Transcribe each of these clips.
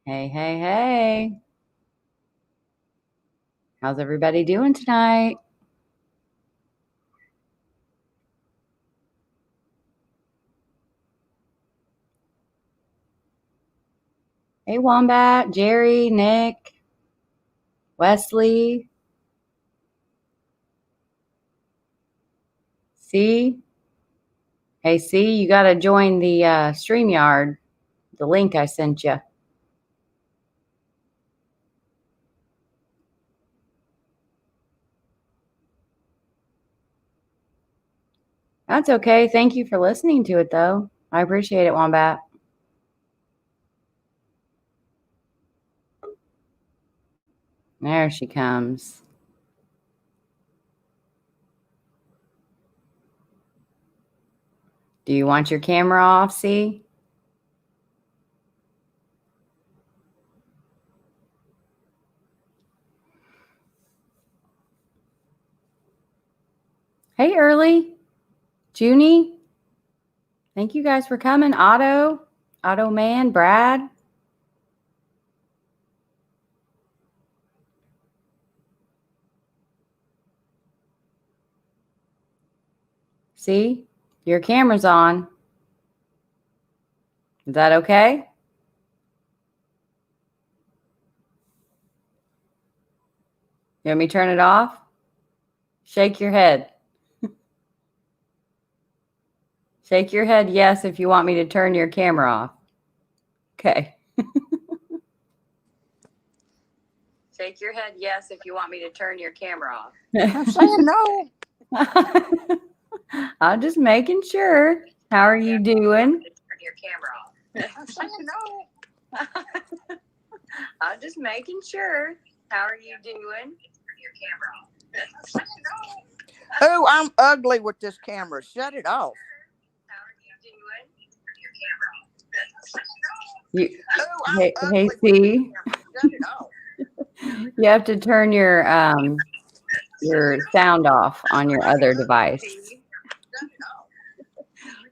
Hey, hey, hey. How's everybody doing tonight? Hey, Wombat, Jerry, Nick, Wesley. C. Hey, C, you got to join the StreamYard, the link I sent you. That's okay. Thank you for listening to it, though. I appreciate it, Wombat. There she comes. Do you want your camera off, C? Hey, Early. Junie. Thank you guys for coming. Otto Man, Brad. See, your camera's on. Is that okay? You want me to turn it off? Shake your head. Shake your head yes if you want me to turn your camera off. Okay. Shake your head yes if you want me to turn your camera off. I'm saying no. I'm just making sure. How are you doing? Turn your camera off. I'm saying no. I'm just making sure. How are you doing? Turn your camera off. I'm saying no. Oh, I'm ugly with this camera. Shut it off. How are you doing? Turn your camera off. Hey, C. Shut it off. You have to turn your sound off on your other device.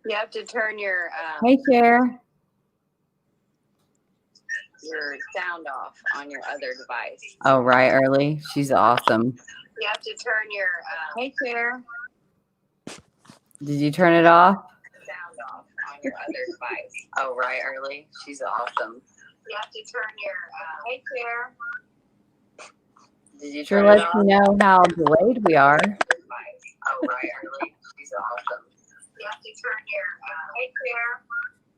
You have to turn your hey, Cher. Your sound off on your other device. Oh, right, Early. She's awesome. You have to turn your hey, Cher. Did you turn it off? Sound off on your other device. Oh, right, Early. She's awesome. You have to turn your hey, Cher. Did you turn it off? Sure, let you know how delayed we are. Oh, right, Early. She's awesome. You have to turn your hey, Cher.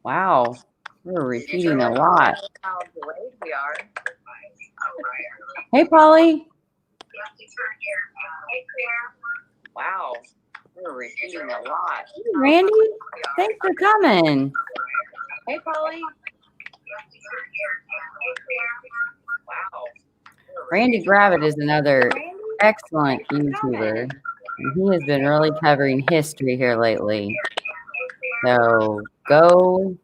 Wow. We're repeating a lot. How delayed we are. Oh, right, Early. Hey, Polly. You have to turn your hey, Cher. Wow. We're repeating a lot. Hey, Randy, thanks for coming. Hey, Polly. You have to turn your hey, Cher. Wow. Randy Gravitt is another excellent YouTuber. He has been really covering history here lately. So go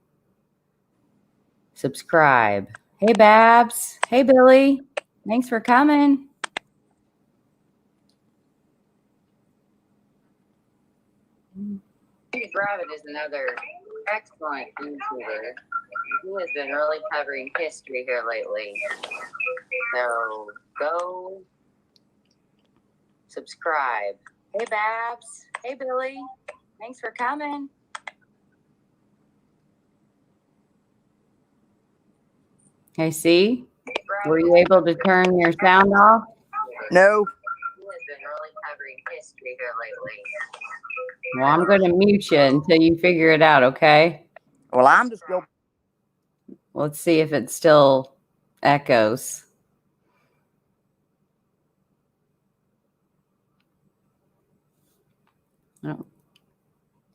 subscribe. Hey, Babs. Hey, Billy. Thanks for coming. Randy Gravitt is another excellent YouTuber. He has been really covering history here lately. So go subscribe. Hey, Babs. Hey, Billy. Thanks for coming. Hey, C, were you able to turn your sound off? No. He has been really covering history here lately. Well, I'm going to mute you until you figure it out, okay? Well, I'm just going. Let's see if it still echoes. Oh.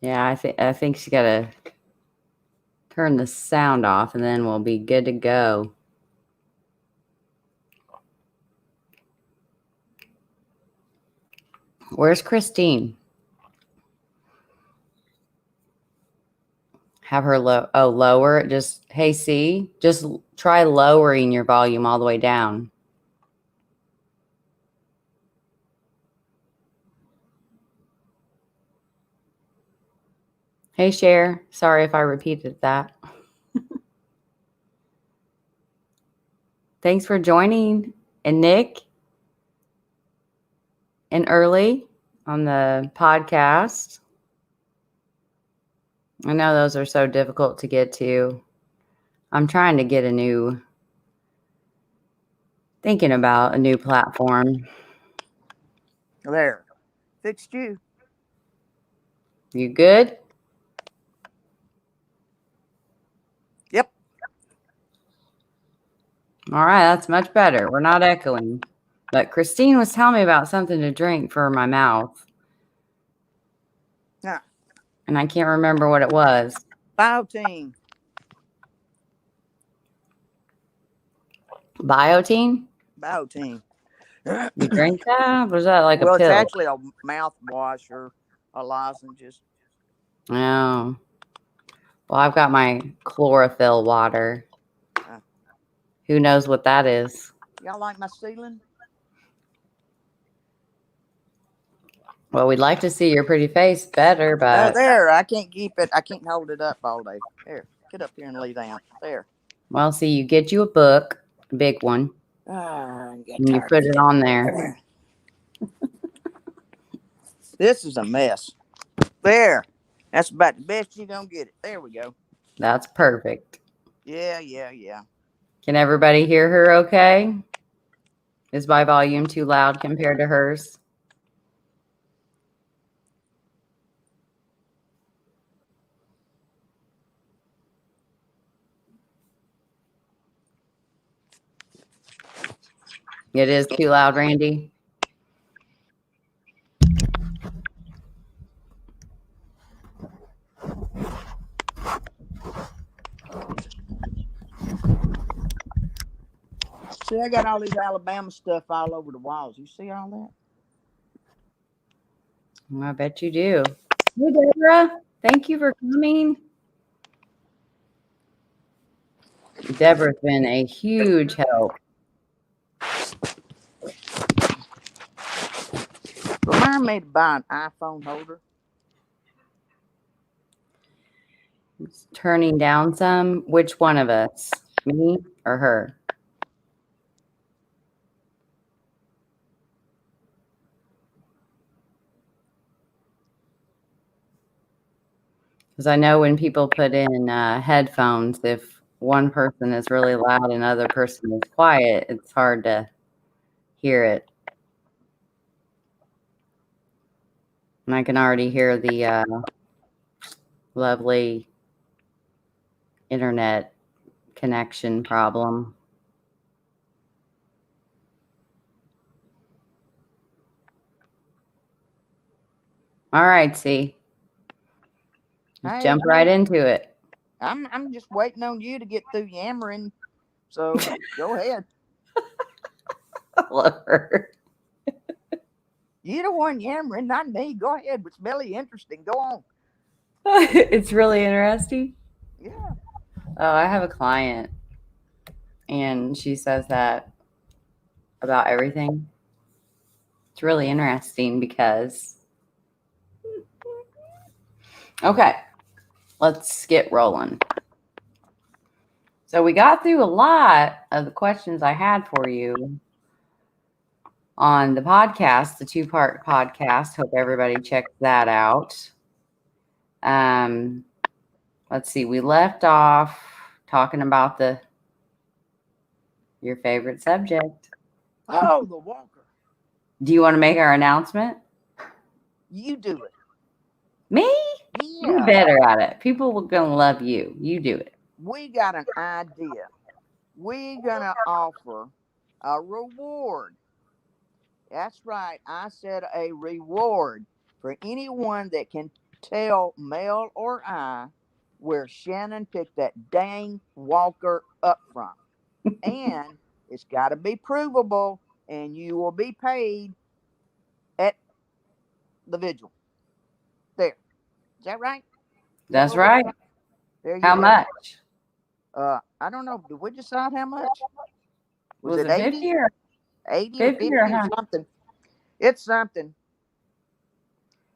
Yeah, I think she's got to turn the sound off, and then we'll be good to go. Where's Christine? Have her lower it. Just, hey, C, just try lowering your volume all the way down. Hey, Cher. Sorry if I repeated that. Thanks for joining. And Nick and Early on the podcast. I know those are so difficult to get to. I'm trying to get thinking about a new platform. There. Fixed you. You good? Yep. All right, that's much better. We're not echoing. But Christine was telling me about something to drink for my mouth. Yeah. And I can't remember what it was. Biotine. Biotine? Biotine. You drink that? Was that like a Well, it's pill? actually a mouthwash or a lozenge. Oh. Well, I've got my chlorophyll water. Who knows what that is? Y'all like my ceiling? Well, we'd like to see your pretty face better, but... there, I can't keep it. I can't hold it up all day. There, get up here and lay down. There. Well, see, you get you a book, a big one, and you put it on there. This is a mess. There. That's about the best you're going to get it. There we go. That's perfect. Yeah. Can everybody hear her okay? Is my volume too loud compared to hers? It is too loud, Randy. See, I got all these Alabama stuff all over the walls. You see all that? I bet you do. Hey, Deborah. Thank you for coming. Deborah's been a huge help. Remind me to buy an iPhone holder. It's turning down some. Which one of us? Me or her? Because I know when people put in headphones, if one person is really loud and another person is quiet, it's hard to hear it. And I can already hear the lovely internet connection problem. All right, see. Just jump right into it. I'm just waiting on you to get through yammering. So go ahead. I love her. You're the one yammering, not me. Go ahead. It's really interesting. Go on. It's really interesting. Yeah. Oh, I have a client, and she says that about everything. It's really interesting because... Okay, let's get rolling. So we got through a lot of the questions I had for you on the podcast, the 2-part podcast. Hope everybody checks that out. Let's see. We left off talking about your favorite subject. Oh, the walker. Do you want to make our announcement? You do it. Me? Yeah. You're better at it. People are going to love you. You do it. We got an idea. We're going to offer a reward. That's right. I said a reward for anyone that can tell Mel or I where Shannon picked that dang walker up from. And it's got to be provable, and you will be paid at the vigil. There. Is that right? That's right. There you How go. much? I don't know. Did we decide how much? Was it 50 or 80 50 or 50 or something? It's something.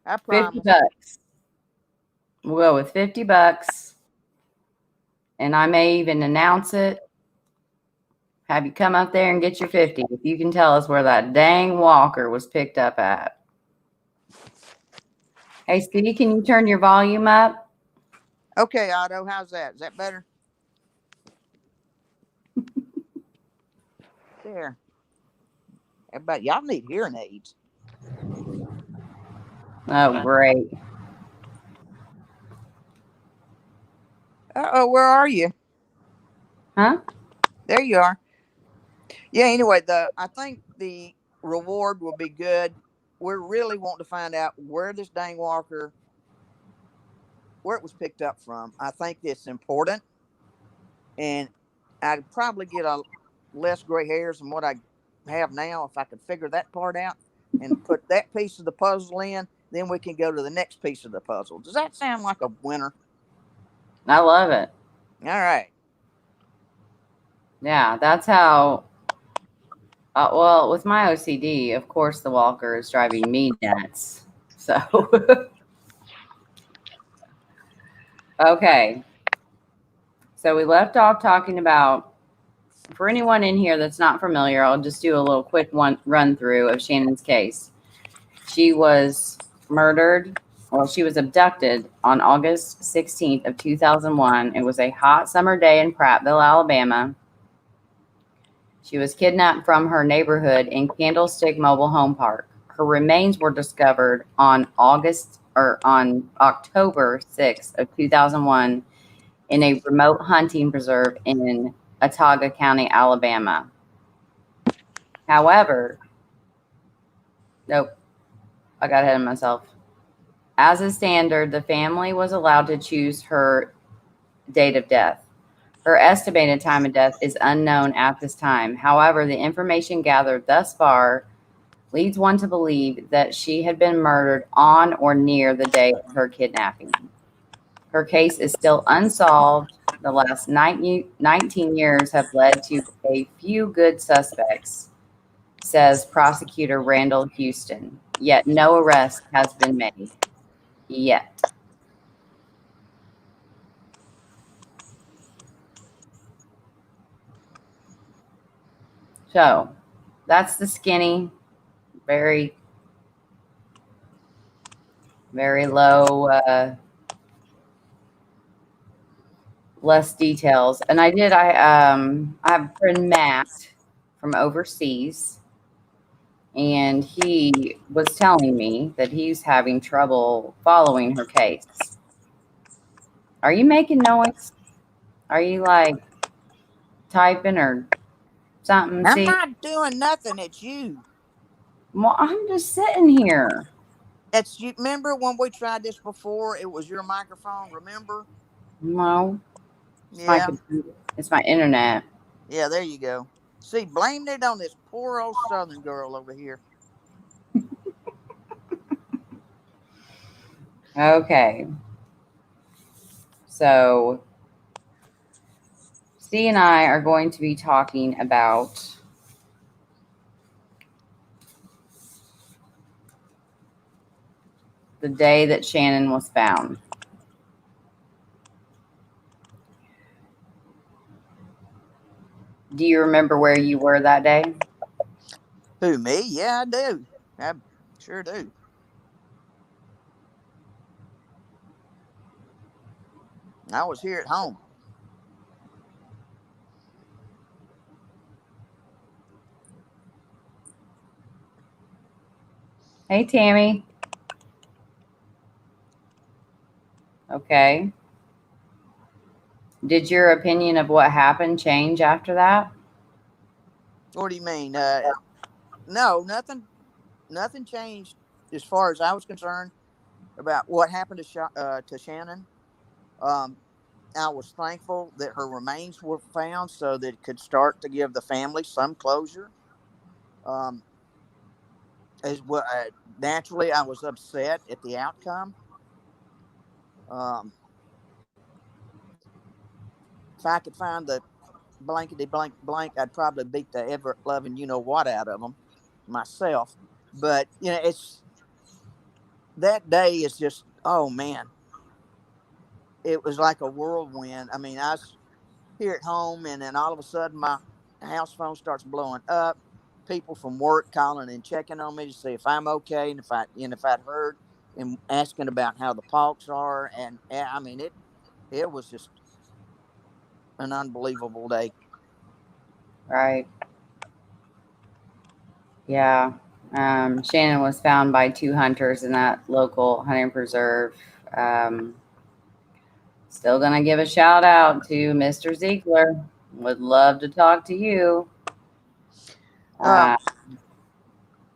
I promise. $50. We'll go with $50. And I may even announce it have you come up there and get your 50 if you can tell us where that dang walker was picked up at. Hey, Steve, can you turn your volume up? Okay, Otto, how's that? Is that better? There. Everybody, y'all need hearing aids. Oh, great. Uh-oh, where are you? Huh? There you are. Yeah, anyway, I think the reward will be good. We're really wanting to find out where this dang walker, where it was picked up from. I think it's important. And I'd probably get a less gray hairs than what I have now if I could figure that part out and put that piece of the puzzle in. Then we can go to the next piece of the puzzle. Does that sound like a winner? I love it. All right. Yeah, that's how. Well, with my OCD, of course, the walker is driving me nuts. So, okay. So we left off talking about, for anyone in here that's not familiar, I'll just do a little quick run through of Shannon's case. She was murdered. Well, she was abducted on August 16th of 2001. It was a hot summer day in Prattville, Alabama. She was kidnapped from her neighborhood in Candlestick Mobile Home Park. Her remains were discovered on October 6th of 2001 in a remote hunting preserve in Autauga County, Alabama. However, nope, I got ahead of myself. As a standard, the family was allowed to choose her date of death. Her estimated time of death is unknown at this time. However, the information gathered thus far leads one to believe that she had been murdered on or near the day of her kidnapping. Her case is still unsolved. The last 19 years have led to a few good suspects, says prosecutor Randall Houston, yet no arrest has been made. Yet. So that's the skinny, very, very low, less details. And I have a friend Matt from overseas, and he was telling me that he's having trouble following her case. Are you making noise? Are you like typing or something? I'm See, not doing nothing. It's you. well, I'm just sitting here. It's you. Remember when we tried this before? It was your microphone. Remember? No, it's my Yeah. computer. It's my internet. Yeah. There you go. See, blamed it on this poor old Southern girl over here. Okay. So, Steve and I are going to be talking about the day that Shannon was found. Do you remember where you were that day? Who, me? Yeah, I do. I sure do. I was here at home. Hey, Tammy. Okay. Did your opinion of what happened change after that? What do you mean? No, nothing. Nothing changed as far as I was concerned about what happened to Shannon. Um, I was thankful that her remains were found so that it could start to give the family some closure. Um, as well, naturally, I was upset at the outcome. Um, if I could find the blankety blank blank, I'd probably beat the ever loving you know what out of them myself. But it's that day is just, oh man, it was like a whirlwind. I mean, I was here at home, and then all of a sudden, my house phone starts blowing up. People from work calling and checking on me to see if I'm okay and if I'd heard, and asking about how the Paulks are. And I mean, it was just an unbelievable day. Right. Yeah. Shannon was found by 2 hunters in that local hunting preserve. Um, Still gonna give a shout out to Mr. Ziegler. Would love to talk to you. Um, Uh,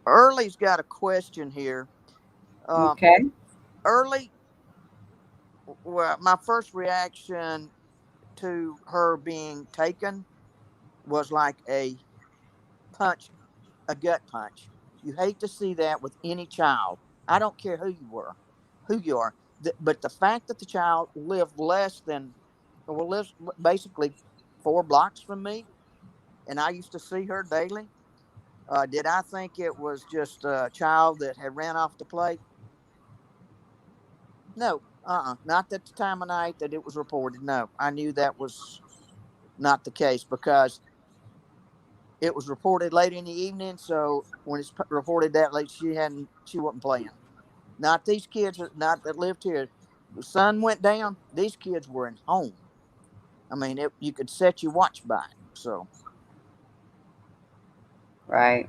Early's got a question here. Um, okay. Early, well, my first reaction to her being taken was like punch, a gut punch. You hate to see that with any child. I don't care who you are. But the fact that the child lived lives basically 4 blocks from me, and I used to see her daily. Did I think it was just a child that had ran off the plate? No, not at the time of night that it was reported. No, I knew that was not the case because it was reported late in the evening. So when it's reported that late, she wasn't playing. Not these kids, not that lived here. The sun went down. These kids were in home. I mean, you could set your watch by it. So Right.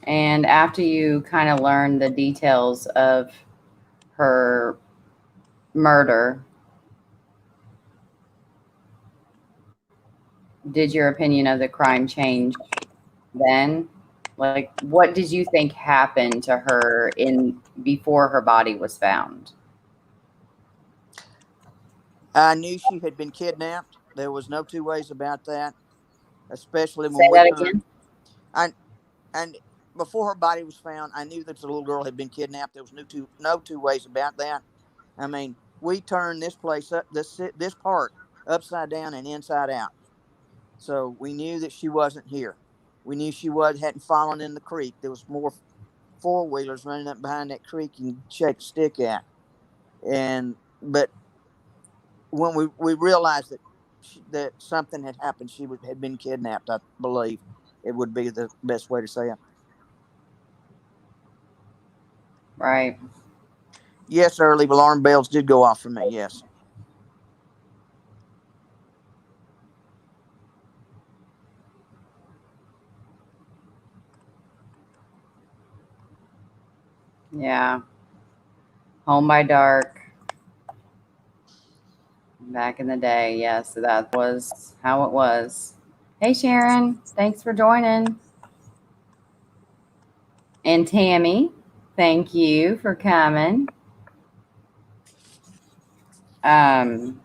And after you kind of learned the details of her murder, did your opinion of the crime change then? Like, what did you think happened to her in before her body was found? I knew she had been kidnapped. There was no two ways about that. Especially Say when we that turned. again. I and before her body was found, I knew that the little girl had been kidnapped. There was no two ways about that. I mean, we turned this place up, this park upside down and inside out. So we knew that she wasn't here. We knew she hadn't fallen in the creek. There was more 4 wheelers running up behind that creek and shake a stick at. And but when we realized that something had happened, had been kidnapped. I believe it would be the best way to say it. Right. Yes, early alarm bells did go off for me. Yes. Yeah. Home by dark. Back in the day. Yes, that was how it was. Hey, Sharon. Thanks for joining. And Tammy, thank you for coming. Um,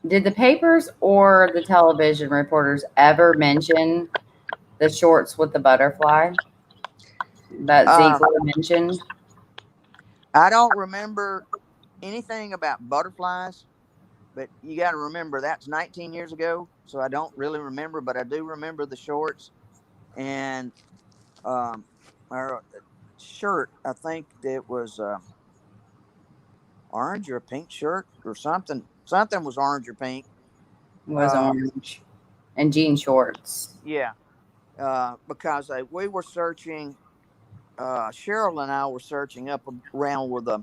did the papers or the television reporters ever mention the shorts with the butterfly that Um, Ziegler mentioned? I don't remember anything about butterflies, but you got to remember that's 19 years ago, so I don't really remember, but I do remember the shorts and um, our shirt. I think it was orange or a pink shirt or something. Something was orange or pink. Was Uh, orange and jean shorts. yeah, because we were searching. Cheryl and I were searching up around where the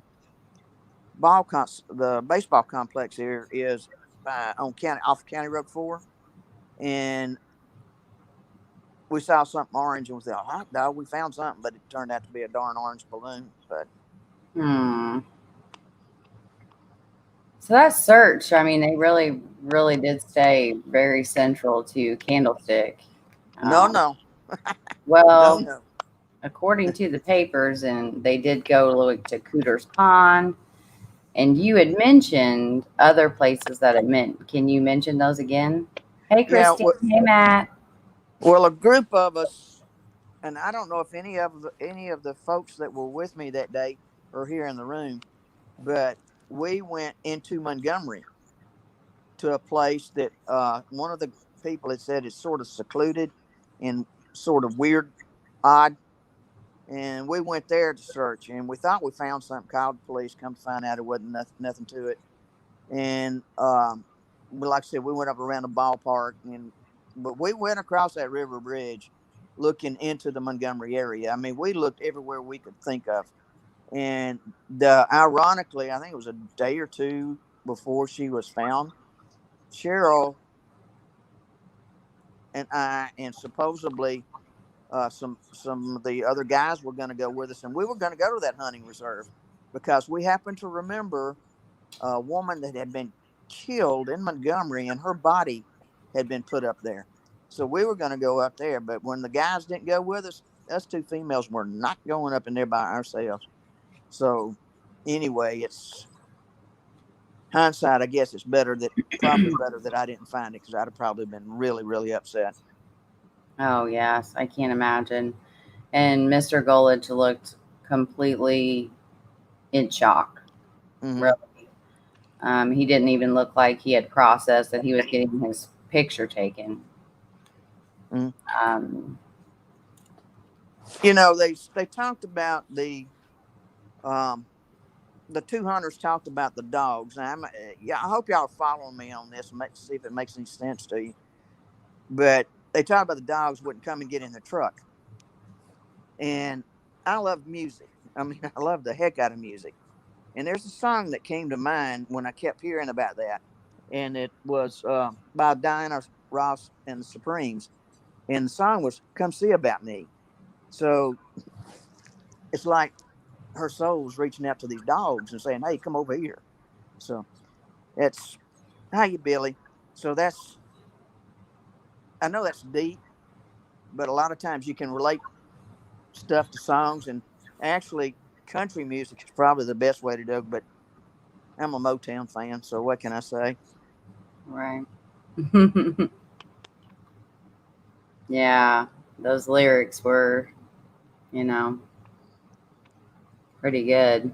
baseball complex here is on off County Road 4, and we saw something orange and we thought, hot dog, we found something, but it turned out to be a darn orange balloon. But Hmm. So that search, I mean, they really, really did stay very central to Candlestick. no, Um, no, no, well, no. according to the papers, and they did go to Cooter's Pond, and you had mentioned other places that it meant. Can you mention those again? Hey, Yeah, Christine. Hey, Matt. well, a group of us, and I don't know if any of the folks that were with me that day are here in the room, but we went into Montgomery to a place that one of the people had said is sort of secluded and sort of weird, odd. And we went there to search, and we thought we found something. Called the police. Come to find out, it wasn't nothing to it. And like I said, we went up around the ballpark, but we went across that river bridge, looking into the Montgomery area. I mean, we looked everywhere we could think of. And ironically, I think it was a day or two before she was found, Cheryl and I, and supposedly some of the other guys were going to go with us, and we were going to go to that hunting reserve because we happened to remember a woman that had been killed in Montgomery, and her body had been put up there. So we were going to go up there, but when the guys didn't go with us two females were not going up in there by ourselves. So anyway, it's hindsight. I guess it's probably better that I didn't find it, because I'd have probably been really, really upset. Oh, yes. I can't imagine. And Mr. Gullidge looked completely in shock. Mm-hmm. Really. He didn't even look like he had processed that he was getting his picture taken. Mm-hmm. You know, they talked about the two hunters talked about the dogs. Now, I hope y'all are following me on this and see if it makes any sense to you. But they talked about the dogs wouldn't come and get in the truck. And I love music. I mean, I love the heck out of music. And there's a song that came to mind when I kept hearing about that. And it was by Diana Ross and the Supremes. And the song was Come See About Me. So it's like her soul's reaching out to these dogs and saying, hey, come over here. So it's, how you, Billy? So I know that's deep, but a lot of times you can relate stuff to songs, and actually country music is probably the best way to do it, but I'm a Motown fan, so what can I say? Right. Yeah, those lyrics were, pretty good.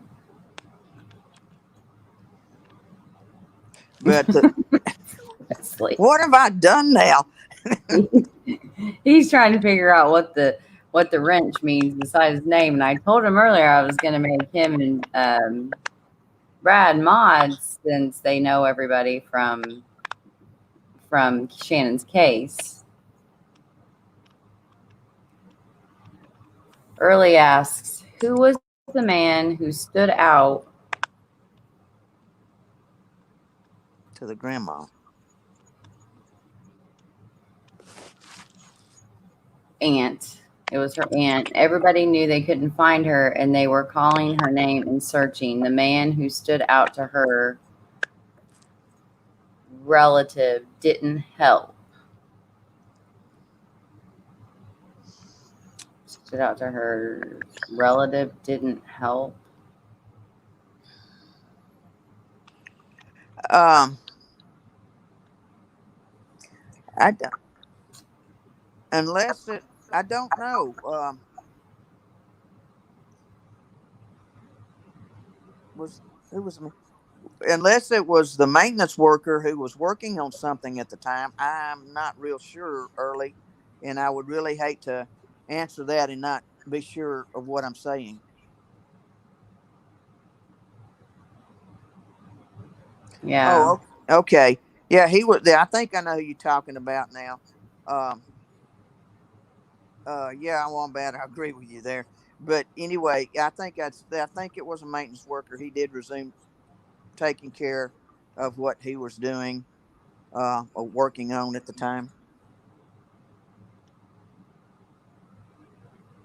But what have I done now? He's trying to figure out what the wrench means besides his name. And I told him earlier I was going to make him and Brad mods, since they know everybody from Shannon's case. Early asks, who was the man who stood out to the grandma? Aunt. It was her aunt. Everybody knew they couldn't find her, and they were calling her name and searching. The man who stood out to her relative didn't help. Stood out to her relative didn't help. I don't, unless it, I don't know. Was Who was me? Unless it was the maintenance worker who was working on something at the time. I'm not real sure, Early, and I would really hate to answer that and not be sure of what I'm saying. Yeah. Oh, okay. Yeah, he was there. I think I know who you're talking about now. Um, yeah, I won't bad. I agree with you there. But anyway, I think it was a maintenance worker. He did resume taking care of what he was doing, or working on at the time.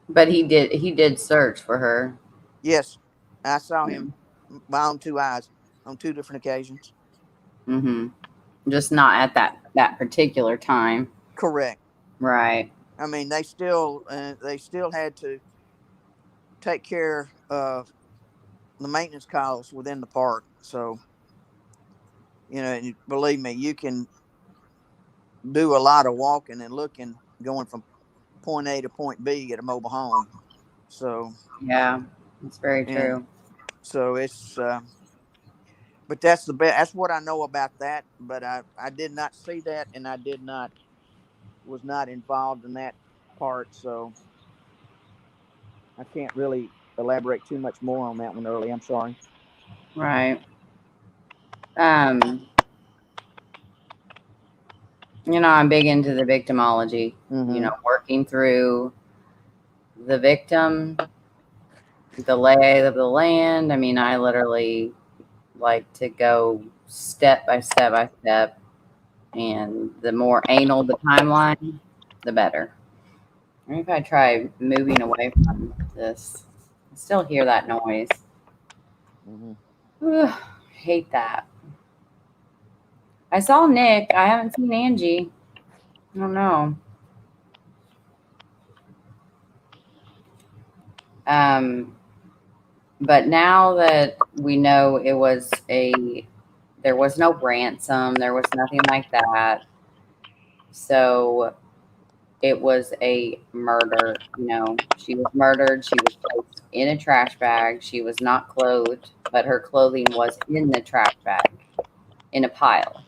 But he did search for her. Yes, I saw him my own two eyes on two different occasions. Mm-hmm. Just not at that particular time. Correct. Right. I mean, they still had to take care of the maintenance calls within the park. So, and believe me, you can do a lot of walking and looking, going from point A to point B at a mobile home. So, Yeah, it's very and true. so but that's the best. That's what I know about that. But I did not see that, and I did not was not involved in that part. So I can't really elaborate too much more on that one, Early. I'm sorry. Right. I'm big into the victimology, Mm-hmm. working through the victim, the lay of the land. I mean, I literally like to go step by step by step, and the more anal the timeline, the better. Maybe if I try moving away from this, I still hear that noise. Mm-hmm. Ugh, hate that. I saw Nick. I haven't seen Angie. I don't know. Um, but now that we know there was no ransom, there was nothing like that. So it was a murder. She was murdered. She was placed in a trash bag. She was not clothed, but her clothing was in the trash bag in a pile.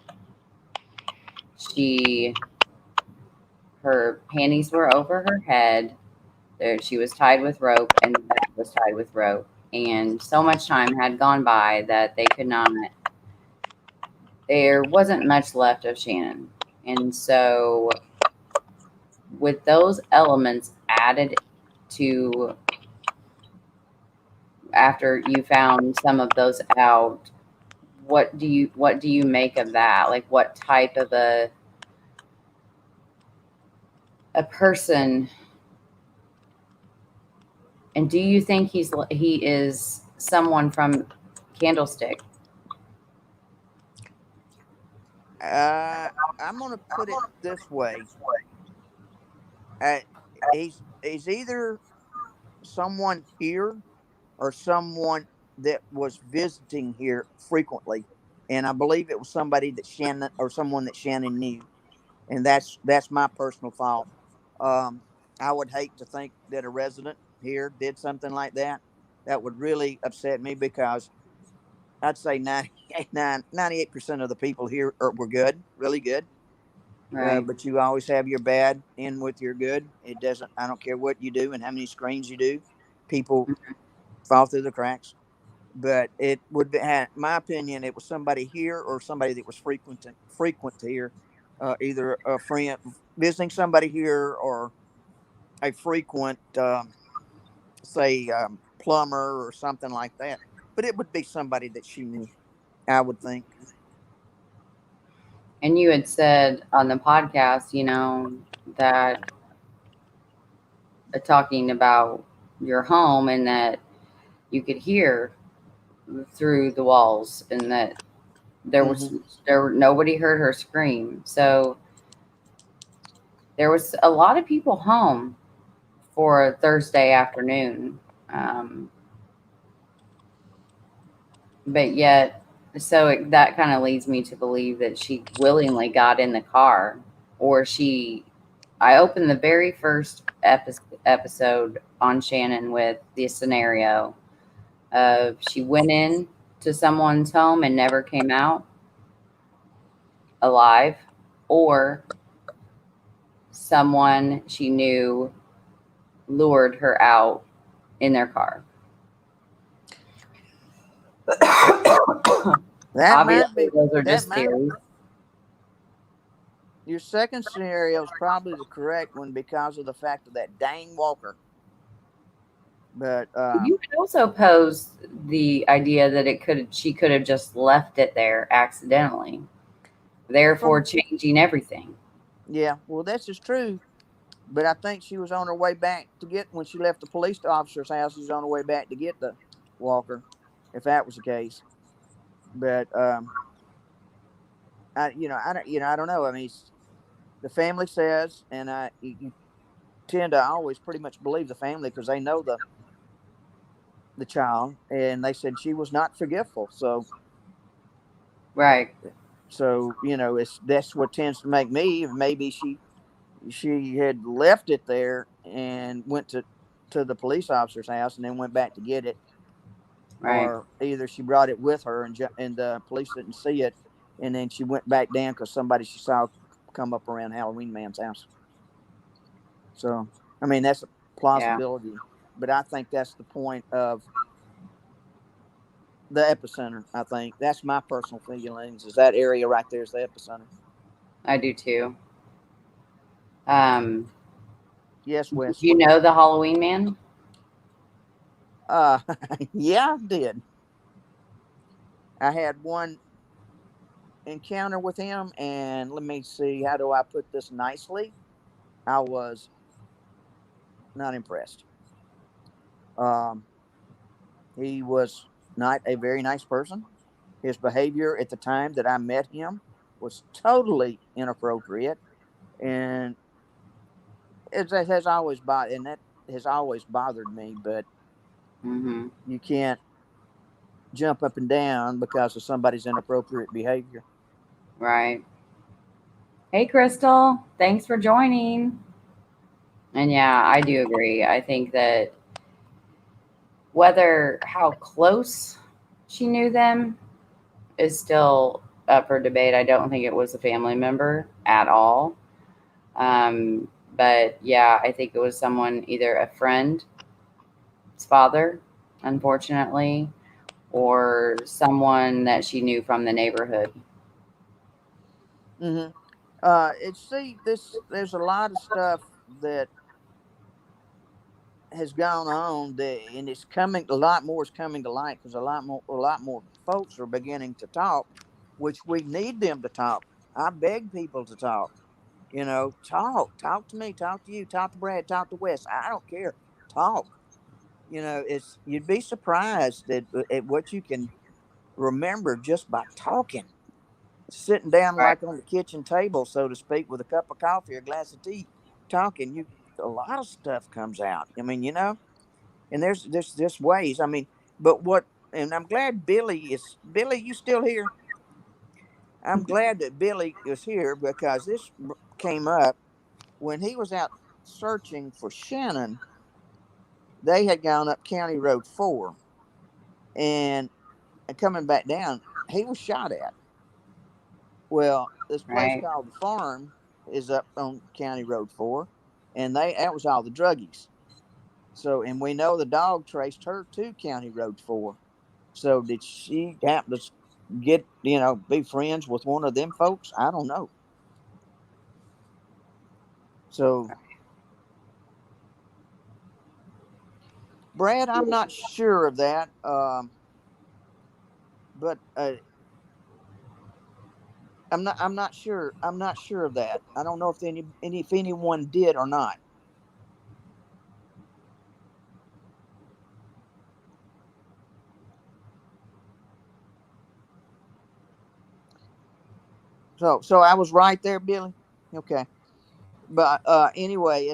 Her panties were over her head. She was tied with rope, and the bag was tied with rope. And so much time had gone by that they could not. There wasn't much left of Shannon, and so with those elements added to after you found some of those out, what do you make of that? Like, what type of a person, and do you think he is someone from Candlestick? I'm going to put it this way. Uh, he's either someone here or someone that was visiting here frequently, and I believe it was somebody that Shannon or someone that Shannon knew, and that's my personal thought. Um, I would hate to think that a resident here did something like that. That would really upset me because I'd say 98% of the people here were good, really good. Right. But you always have your bad in with your good. It doesn't. I don't care what you do and how many screens you do. People fall through the cracks. But it would be, my opinion, it was somebody here or somebody that was frequent here, either a friend visiting somebody here or a frequent, say, plumber or something like that. But it would be somebody that she knew, I would think. And you had said on the podcast, that talking about your home, and that you could hear through the walls, and that there Hmm. was nobody heard her scream. So there was a lot of people home for a Thursday afternoon. Um, but yet, that kind of leads me to believe that she willingly got in the car, or I opened the very first episode on Shannon with the scenario of she went in to someone's home and never came out alive, or someone she knew lured her out in their car. That might Obviously, be those are that just might theories. Your second scenario is probably the correct one because of the fact of that dang walker. But You could also pose the idea that she could have just left it there accidentally, therefore from changing everything. yeah, well, this is true. But I think she was on her way back to get when she left the police officer's house. She was on her way back to get the walker, if that was the case. But I don't know. I mean, the family says, and you tend to always pretty much believe the family because they know the child, and they said she was not forgetful. Right. So it's that's what tends to make me. Maybe she had left it there and went to the police officer's house and then went back to get it, Right. or either she brought it with her and the police didn't see it, and then she went back down because somebody she saw come up around Halloween Man's house. So I mean that's a Yeah. plausibility. but I think that's the point of the epicenter. I think that's my personal feelings. Is that area right there is the epicenter? I do too. Yes, Did Wes. you know the Halloween man? Uh, yeah, I did. I had one encounter with him, and let me see, how do I put this nicely? I was not impressed. Um, he was not a very nice person. His behavior at the time that I met him was totally inappropriate, and it has always bothered, and that has always bothered me. But Mm-hmm. you can't jump up and down because of somebody's inappropriate behavior. Right. Hey, Crystal. Thanks for joining. And yeah, I do agree. I think that whether how close she knew them is still up for debate. I don't think it was a family member at all. Um, but yeah, I think it was someone, either a friend's father, unfortunately, or someone that she knew from the neighborhood. Mm-hmm. It's see this. There's a lot of stuff that has gone on, that, and it's coming. A lot more is coming to light because a lot more folks are beginning to talk, which we need them to talk. I beg people to talk. Talk to me, talk to you, talk to Brad, talk to Wes. I don't care. Talk. It's you'd be surprised at what you can remember just by talking, sitting down Right. like on the kitchen table, so to speak, with a cup of coffee or a glass of tea, talking. A lot of stuff comes out. I mean, and there's just ways. I mean, but what? And I'm glad Billy. You still here? I'm glad that Billy is here because this came up when he was out searching for Shannon. They had gone up County Road 4, and coming back down, he was shot at. Well, this place Right. called the Farm is up on County Road 4, and that was all the druggies. So, and we know the dog traced her to County Road 4. So, did she happen to be friends with one of them folks? I don't know. So, Brad, I'm not sure of that. But I'm not sure. I'm not sure of that. I don't know if anyone did or not. So I was right there, Billy. Okay. But anyway,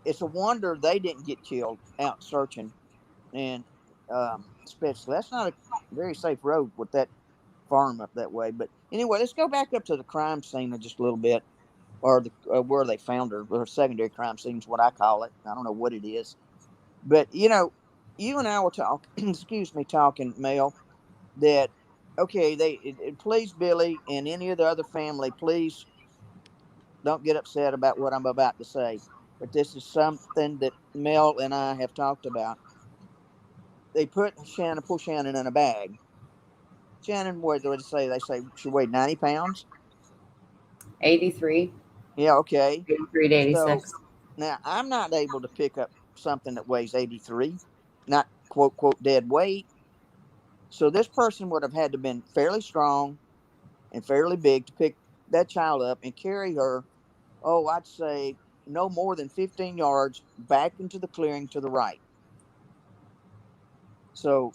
it's a wonder they didn't get killed out searching, and especially that's not a very safe road with that farm up that way. But anyway, let's go back up to the crime scene just a little bit, or the where they found her, or secondary crime scene is what I call it. I don't know what it is, but you and I were talking. Excuse me, talking, Mel. That okay? Please, Billy, and any of the other family, please don't get upset about what I'm about to say, but this is something that Mel and I have talked about. They pull Shannon in a bag. Shannon, what do they say? They say she weighed 90 pounds. 83, Yeah, okay. 83 to So 86. now I'm not able to pick up something that weighs 83, not quote, quote, dead weight. So this person would have had to have been fairly strong and fairly big to pick that child up and carry her, oh, I'd say no more than 15 yards back into the clearing to the right. So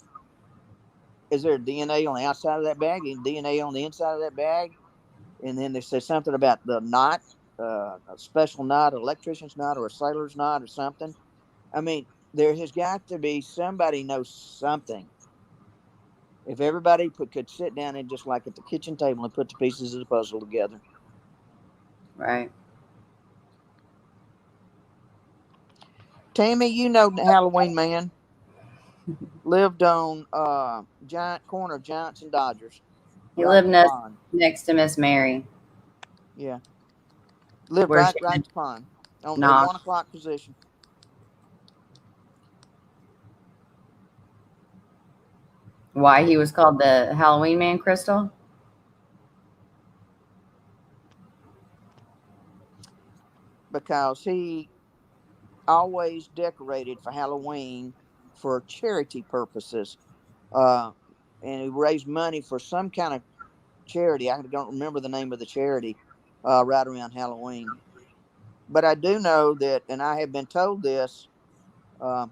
is there DNA on the outside of that bag and DNA on the inside of that bag? And then they say something about the knot, a special knot, an electrician's knot, or a sailor's knot, or something. I mean, there has got to be somebody knows something. If everybody could sit down and just like at the kitchen table and put the pieces of the puzzle together. Right. Tammy, you know the Halloween man lived on Giant corner of Giants and Dodgers, He right at lived the next, pond. next to Miss Mary. Yeah, lived Where right Shannon at the pond on the knocked. 1 o'clock position. Why he was called the Halloween Man, Crystal? Because he always decorated for Halloween for charity purposes. Uh, and he raised money for some kind of charity. I don't remember the name of the charity right around Halloween. But I do know that, and I have been told this uh,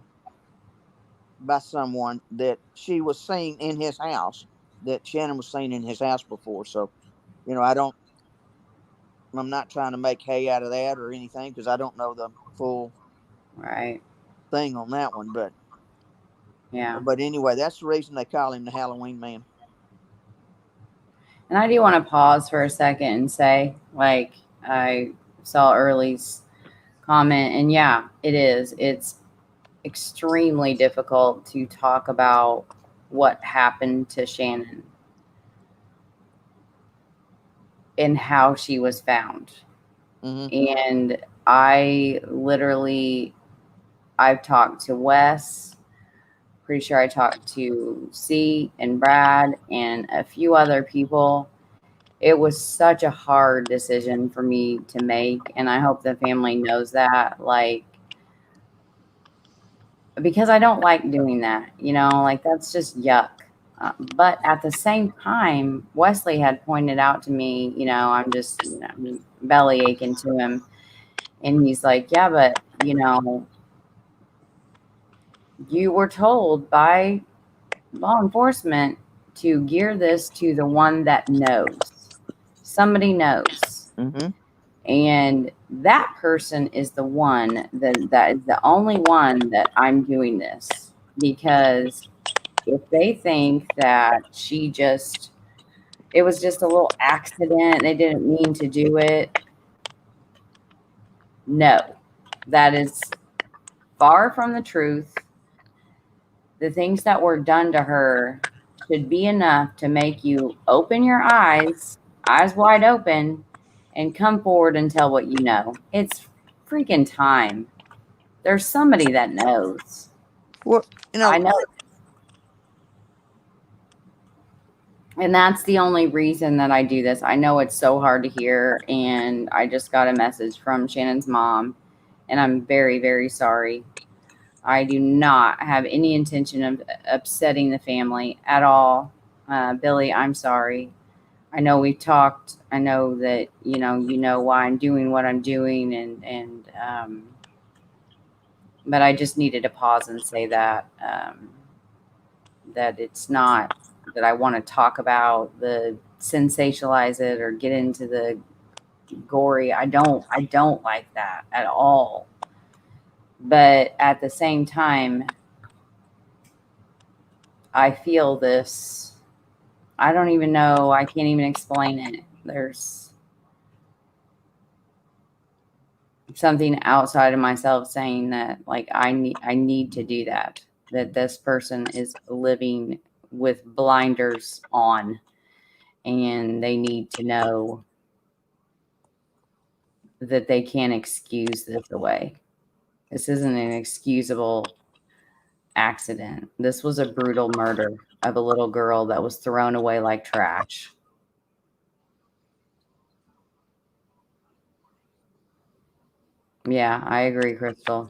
by someone, that she was seen in his house, that Shannon was seen in his house before. So, I'm not trying to make hay out of that or anything because I don't know the full Right. thing on that one. Yeah. But anyway, that's the reason they call him the Halloween Man. And I do want to pause for a second and say, like, I saw Early's comment, and yeah, it is. It's extremely difficult to talk about what happened to Shannon and how she was found. Mm-hmm. And I've talked to Wes, pretty sure I talked to C and Brad and a few other people. It was such a hard decision for me to make, and I hope the family knows that. Like, because I don't like doing that, like that's just yuck. But at the same time, Wesley had pointed out to me, I'm just belly aching to him, and he's like, yeah, but you were told by law enforcement to gear this to the one that knows. Somebody knows. Mm-hmm. And that person is the one that is the only one that I'm doing this, because if they think that it was just a little accident, they didn't mean to do it. No, that is far from the truth. The things that were done to her should be enough to make you open your eyes wide open, and come forward and tell what you know. It's freaking time. There's somebody that knows. Well, I know. And that's the only reason that I do this. I know it's so hard to hear. And I just got a message from Shannon's mom. And I'm very, very sorry. I do not have any intention of upsetting the family at all. Billy, I'm sorry. I know we've talked. I know that, you know why I'm doing what I'm doing. But I just needed to pause and say that. That it's not that I want to talk about the sensationalize it or get into the gory. I don't like that at all. But at the same time, I feel this. I don't even know. I can't even explain it. There's something outside of myself saying that, like, I need to do that. That this person is living with blinders on, and they need to know that they can't excuse this away. This isn't an excusable accident. This was a brutal murder of a little girl that was thrown away like trash. Yeah, I agree, Crystal.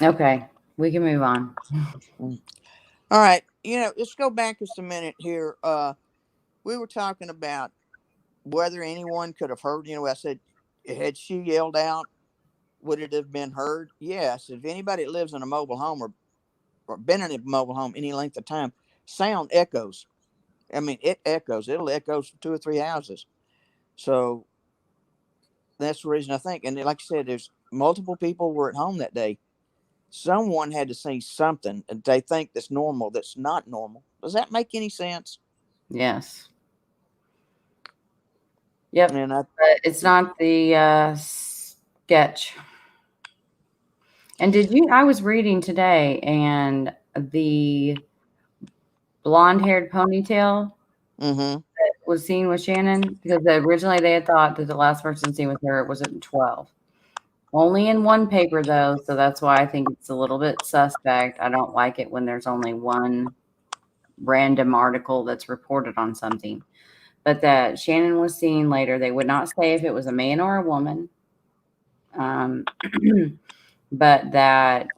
Okay, we can move on. All right. Let's go back just a minute here. We were talking about whether anyone could have heard. I said, had she yelled out, would it have been heard? Yes. If anybody that lives in a mobile home or been in a mobile home any length of time, sound echoes. I mean, it echoes. It'll echo from 2 or 3 houses. So that's the reason I think. And like I said, there's multiple people were at home that day. Someone had to see something and they think that's normal, that's not normal. Does that make any sense? Yes. Yep. And But it's not the sketch. And I was reading today, and the blonde-haired ponytail mm-hmm. was seen with Shannon, because originally they had thought that the last person seen with her was at 12. Only in one paper, though, so that's why I think it's a little bit suspect. I don't like it when there's only one random article that's reported on something. But that Shannon was seen later. They would not say if it was a man or a woman. But that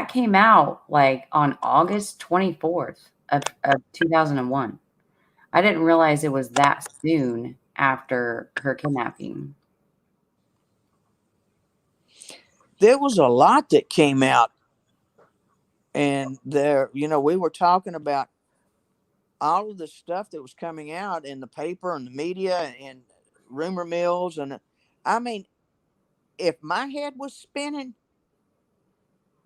came out like on August 24th of 2001. I didn't realize it was that soon after her kidnapping. There was a lot that came out, and there, we were talking about all of the stuff that was coming out in the paper and the media and rumor mills, and I mean, if my head was spinning,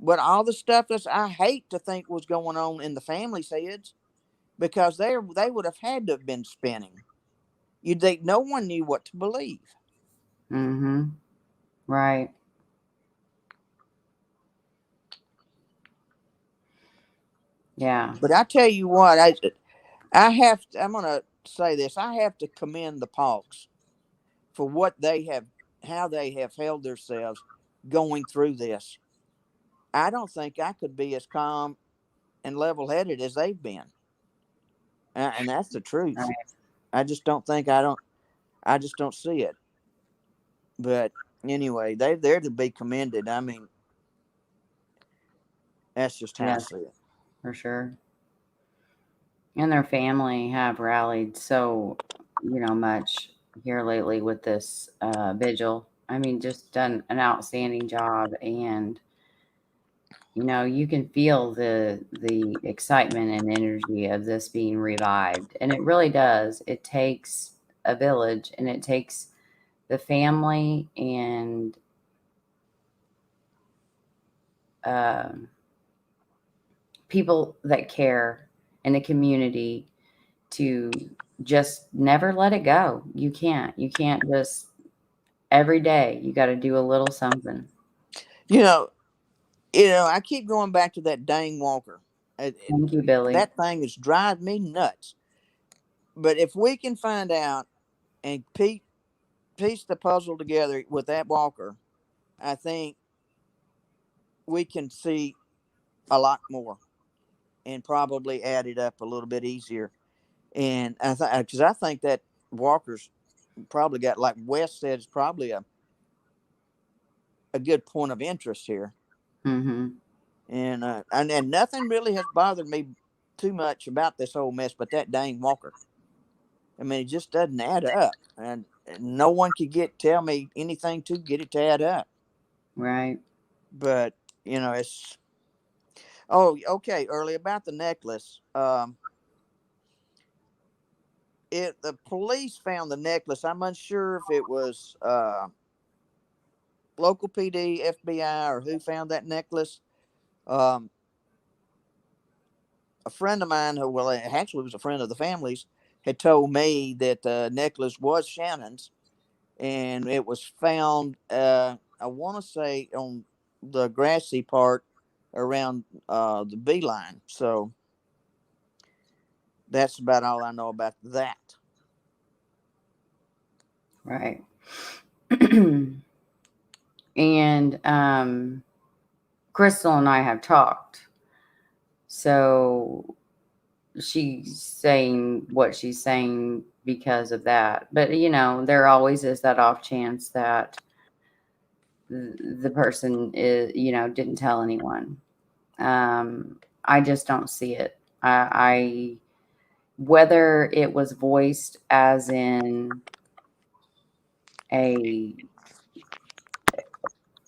but all the stuff that I hate to think was going on in the family's heads, because they would have had to have been spinning. You'd think no one knew what to believe. Mm-hmm. Right. Yeah. But I tell you what, I'm gonna say this. I have to commend the Paulks for how they have held themselves going through this. I don't think I could be as calm and level-headed as they've been, and that's the truth. Right. I just don't think I just don't see it. But anyway, they're to be commended. I mean, that's just how I Yes, see it. for sure. And their family have rallied so, much here lately with this vigil. I mean, just done an outstanding job, and you can feel the excitement and energy of this being revived, and it really does. It takes a village, and it takes the family and um people that care in the community to just never let it go. You can't. You can't just every day. You got to do a little something. You know, I keep going back to that dang Walker. Thank you, Billy. That thing is driving me nuts. But if we can find out and piece the puzzle together with that Walker, I think we can see a lot more and probably add it up a little bit easier. And because I think that Walker's probably got, like Wes said, is probably a good point of interest here. Mm-hmm. And nothing really has bothered me too much about this whole mess, but that dang Walker. I mean, it just doesn't add up, and no one could tell me anything to get it to add up. Right. But it's oh, okay. Early about the necklace. The police found the necklace. I'm unsure if it was local PD, FBI, or who found that necklace. Um, a friend of mine, who well, actually was a friend of the family's, had told me that the necklace was Shannon's, and it was found. I want to say on the grassy part around the beeline. So that's about all I know about that. Right. And Crystal and I have talked. So she's saying what she's saying because of that. But there always is that off chance that the person is, didn't tell anyone. I just don't see it. I whether it was voiced as in a,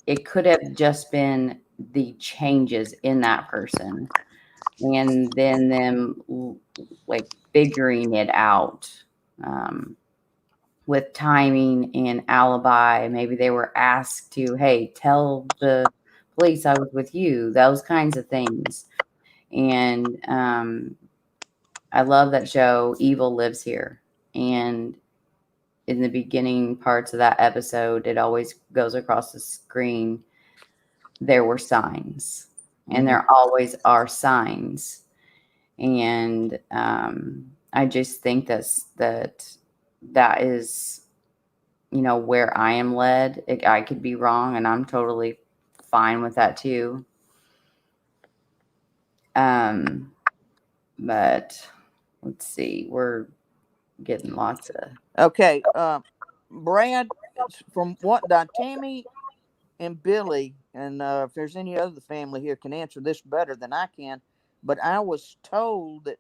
it could have just been the changes in that person, and then them like figuring it out with timing and alibi. Maybe they were asked to, hey, tell the police I was with you, those kinds of things. And I love that show, Evil Lives Here. And in the beginning parts of that episode, it always goes across the screen. There were signs, and there always are signs. And I just think that is where I am led. I could be wrong, and I'm totally fine with that too. But let's see, we're getting lots of. Okay, Brad, from what Tammy and Billy, and if there's any other family here can answer this better than I can, but I was told that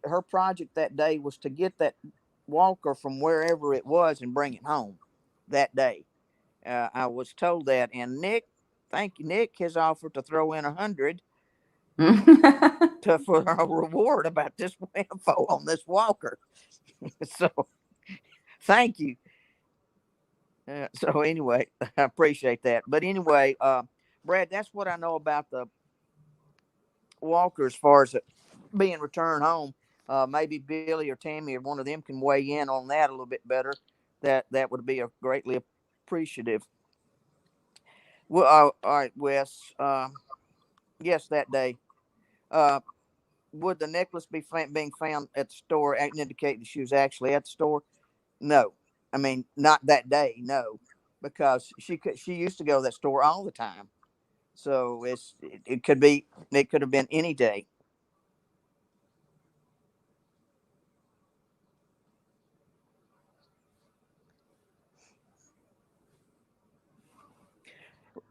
her project that day was to get that walker from wherever it was and bring it home that day. I was told that, and Nick, thank you, Nick has offered to throw in 100 for a reward about this info on this walker. So thank you. So anyway, I appreciate that. But anyway, Brad, that's what I know about the walker as far as it being returned home. Maybe Billy or Tammy or one of them can weigh in on that a little bit better. That would be a greatly appreciative. Well, all right, Wes. Yes, that day. Uh, would the necklace be being found at the store indicate that she was actually at the store? No, I mean not that day. No, because she used to go to that store all the time. So it could be, it could have been any day.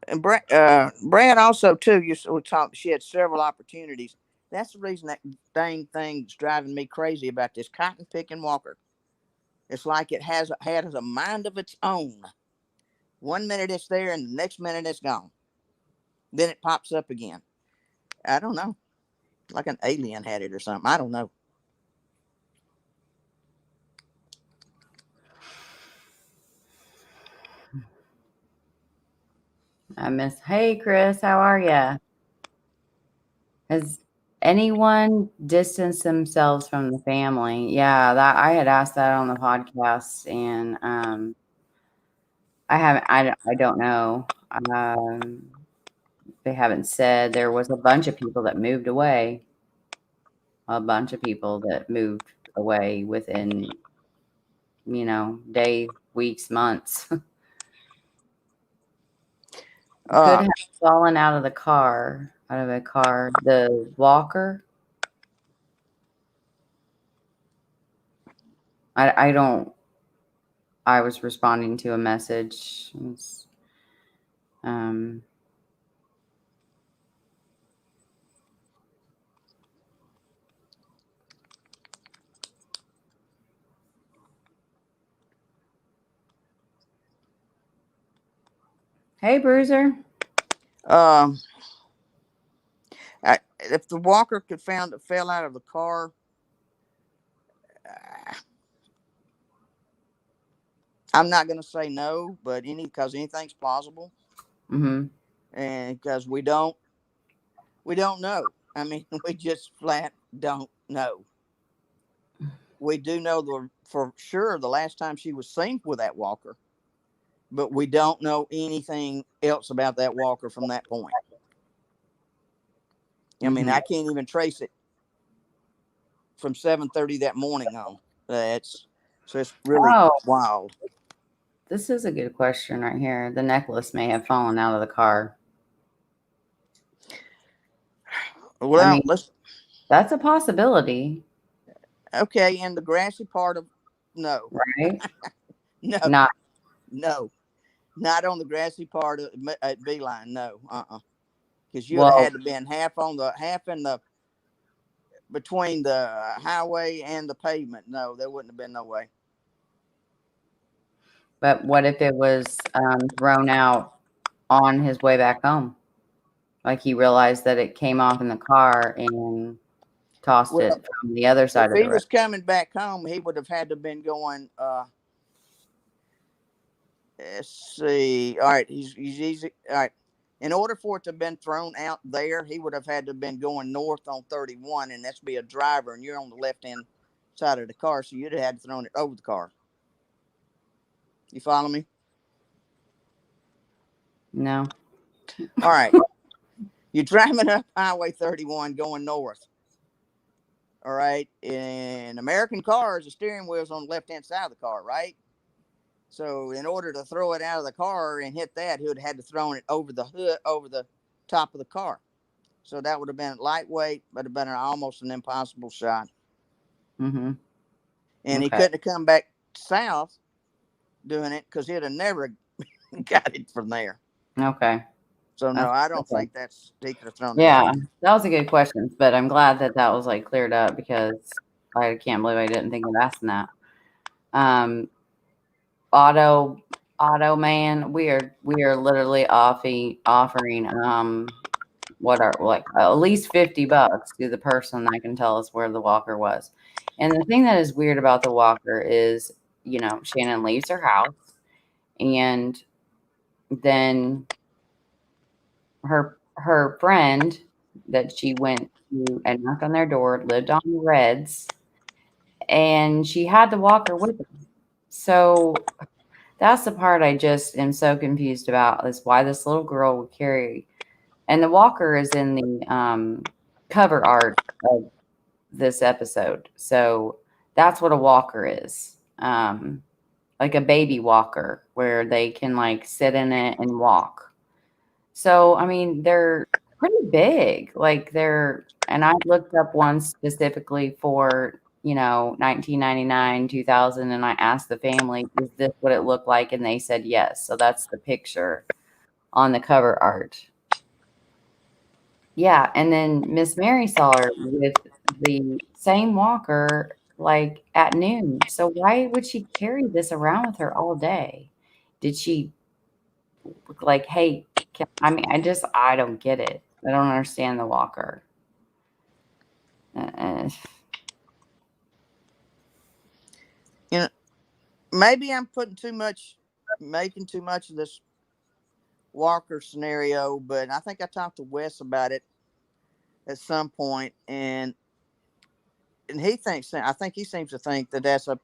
And Brad also too. We talked. She had several opportunities. That's the reason that dang thing's driving me crazy about this cotton picking walker. It's like it has a mind of its own. One minute it's there, and the next minute it's gone. Then it pops up again. I don't know, like an alien had it or something. I don't know. Hey, Chris, how are you? Has anyone distanced themselves from the family? Yeah, that I had asked that on the podcast, and I haven't. I don't know. They haven't said. There was a bunch of people that moved away. A bunch of people that moved away within, days, weeks, months. Could have fallen out of a car. The walker. I don't. I was responding to a message. Um, Hey, Bruiser. Um, if the walker could found it fell out of the car, uh, I'm not going to say no, but because anything's plausible, Mm-hmm. and because we don't know. I mean, we just flat don't know. We do know for sure the last time she was seen with that walker, but we don't know anything else about that walker from that point. I mean, Mm-hmm. I can't even trace it from 7:30 that morning on. That's so it's really Oh, wild. this is a good question right here. The necklace may have fallen out of the car. I Well, mean, that's a possibility, okay, in the grassy part of no, right? no, Not no, not on the grassy part of at Beeline. No, because you would have well, had to been half in the between the highway and the pavement. No, there wouldn't have been no way. but what if it was thrown out on his way back home? Like he realized that it came off in the car and tossed Well, it from the other if side of the he road. was coming back home, he would have had to been going. Let's see. All right, he's easy. All right. In order for it to have been thrown out there, he would have had to have been going north on 31, and that's be a driver, and you're on the left hand side of the car, so you'd have had to thrown it over the car. You follow me? No. All right. You're driving up Highway 31 going north. All right. In American cars, the steering wheel's on the left hand side of the car, right? So in order to throw it out of the car and hit that, he would have had to throw it over the hood, over the top of the car. So that would have been lightweight, but have been almost an impossible shot. Mm-hmm. And he couldn't have come back south doing it because he'd have never got it from there. Okay. So no, I don't think that's he could have thrown it. Yeah, that was a good question, but I'm glad that was like cleared up because I can't believe I didn't think of asking that. Auto man, we are literally offering what are like at least $50 to the person that can tell us where the walker was. And the thing that is weird about the walker is, you know, Shannon leaves her house and then her friend that she went to and knocked on their door lived on Reds, and she had the walker with her. So that's the part I just am so confused about, is why this little girl would carry, and the walker is in the cover art of this episode. So that's what a walker is. Like a baby walker where they can like sit in it and walk. So, I mean, they're pretty big. Like and I looked up one specifically for, you know, 1999, 2000, and I asked the family, is this what it looked like? And they said yes. So that's the picture on the cover art. Yeah. And then Miss Mary saw her with the same walker like at noon. So why would she carry this around with her all day? Did she like, hey, I don't get it. I don't understand the walker. You know, maybe I'm making too much of this walker scenario, but I think I talked to Wes about it at some point, and I think he seems to think that that's an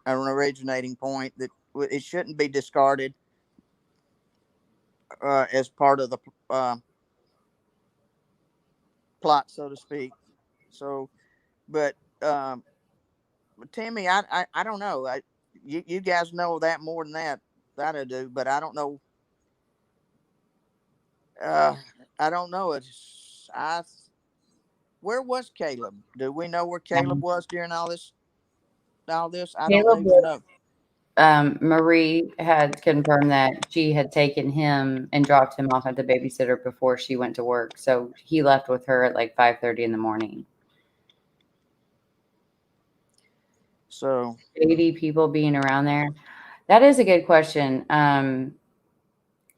originating point, that it shouldn't be discarded as part of the plot, so to speak. So, but Timmy, I don't know. You guys know that more than that I do, but I don't know. I don't know. Where was Caleb? Do we know where Caleb was during all this? I don't even know. Marie had confirmed that she had taken him and dropped him off at the babysitter before she went to work. So he left with her at like 5:30 in the morning. So 80 people being around there. That is a good question.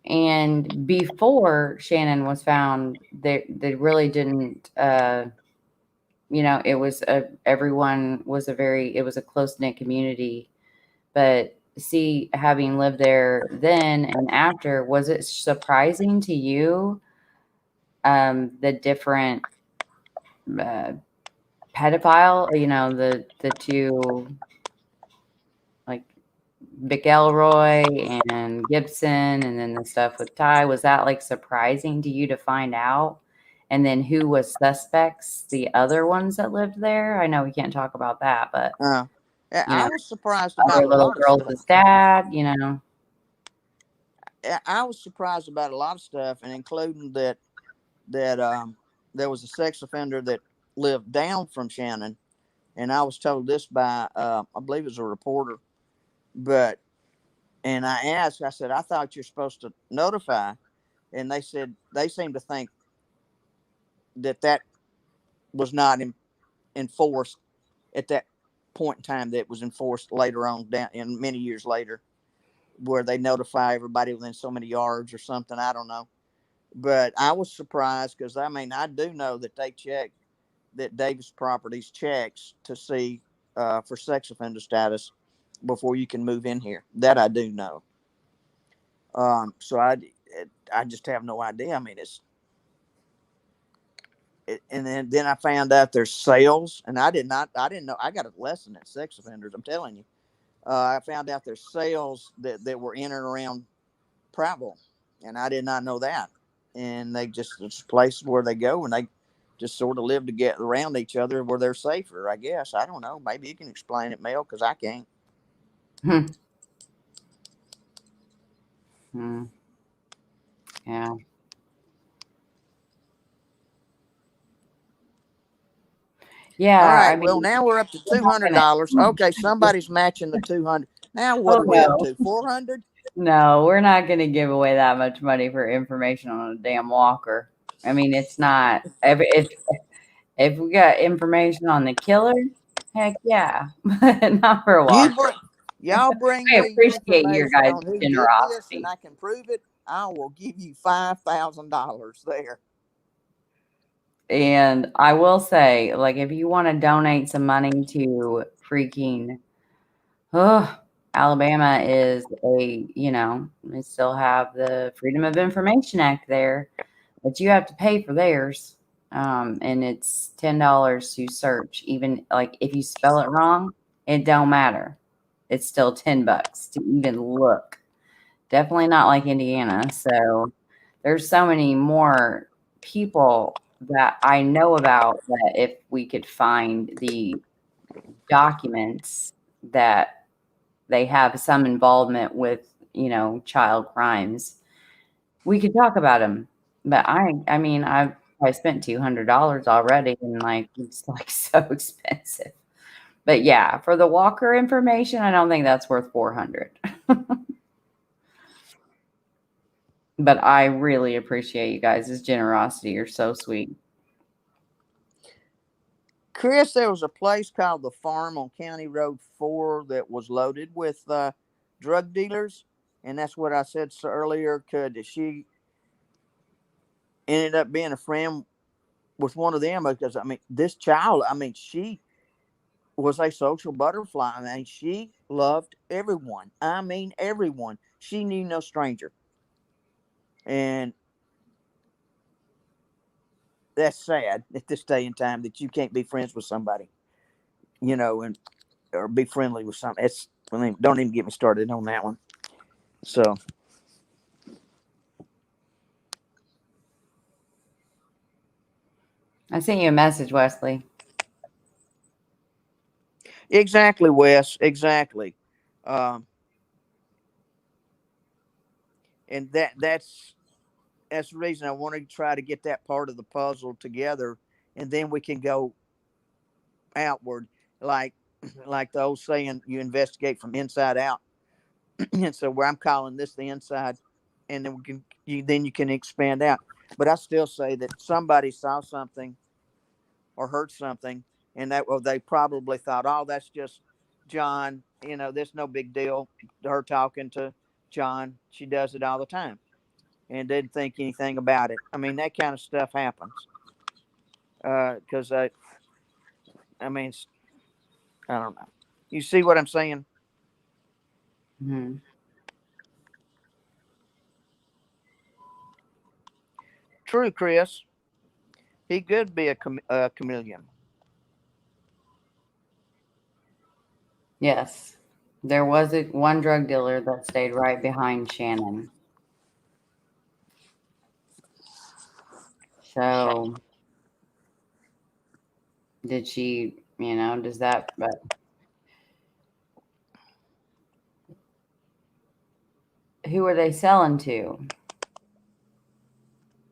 And before Shannon was found, they really didn't, you know, it was everyone was it was a close knit community. But see, having lived there then and after, was it surprising to you the different pedophile, you know, the two, like McElroy and Gibson, and then the stuff with Ty? Was that like surprising to you to find out? And then who was suspects? The other ones that lived there? I know we can't talk about that, but I was surprised about a little lot girls of with stuff. dad, you know. I was surprised about a lot of stuff, and including that there was a sex offender that lived down from Shannon, and I was told this by I believe it was a reporter, and I asked, I said, I thought you're supposed to notify, and they said they seemed to think that was not enforced at that point in time. That was enforced later on, down in many years later, where they notify everybody within so many yards or something. I don't know. But I was surprised because, I mean, I do know that they check, that Davis Properties checks to see for sex offender status before you can move in here. That I do know. So I just have no idea. I mean, and then I found out there's sales, and I didn't know. I got a lesson in sex offenders, I'm telling you. I found out there's sales that were in and around Prattville, and I did not know that. And it's places where they go and they just sort of live to get around each other where they're safer, I guess. I don't know. Maybe you can explain it, Mel, because I can't. Yeah. Yeah. All I right. Well, mean, now we're up to we're not $200. gonna. Okay, somebody's matching the 200. Now what Oh are we up no. to? 400? No, we're not going to give away that much money for information on a damn walker. I mean, it's not. If we got information on the killer, heck yeah, but not for a You walker. bring, y'all bring I me appreciate your information guys' on who did this, and generosity. I can prove it. I will give you $5,000 there. And I will say, like, if you want to donate some money to freaking, oh, Alabama is they still have the Freedom of Information Act there, but you have to pay for theirs. And it's $10 to search. Even like if you spell it wrong, it don't matter. It's still $10 to even look. Definitely not like Indiana. So there's so many more people that I know about that if we could find the documents that they have some involvement with, child crimes, we could talk about them. But I mean, I spent $200 already, and like it's like so expensive. But yeah, for the Walker information, I don't think that's worth 400. But I really appreciate you guys' generosity. You're so sweet. Chris, there was a place called the Farm on County Road 4 that was loaded with drug dealers. And that's what I said earlier. Could she ended up being a friend with one of them? Because, I mean, this child, I mean, she was a social butterfly. I mean, she loved everyone. I mean, everyone. She knew no stranger. And that's sad at this day and time that you can't be friends with somebody, and or be friendly with something. It's, I mean, don't even get me started on that one. So I sent you a message, Wesley. exactly, Wes, exactly. Um, and that's the reason I want to try to get that part of the puzzle together, and then we can go outward, like like the old saying, you investigate from inside out. And so where I'm calling this the inside, and then you can expand out. But I still say that somebody saw something or heard something, and that, well, they probably thought, oh, that's just John. There's no big deal. Her talking to John, she does it all the time, and didn't think anything about it. I mean, that kind of stuff happens. Because I mean, I don't know. You see what I'm saying? Mm-hmm. True, Chris. He could be a chameleon. Yes. There was one drug dealer that stayed right behind Shannon. So did she, does that, but who are they selling to?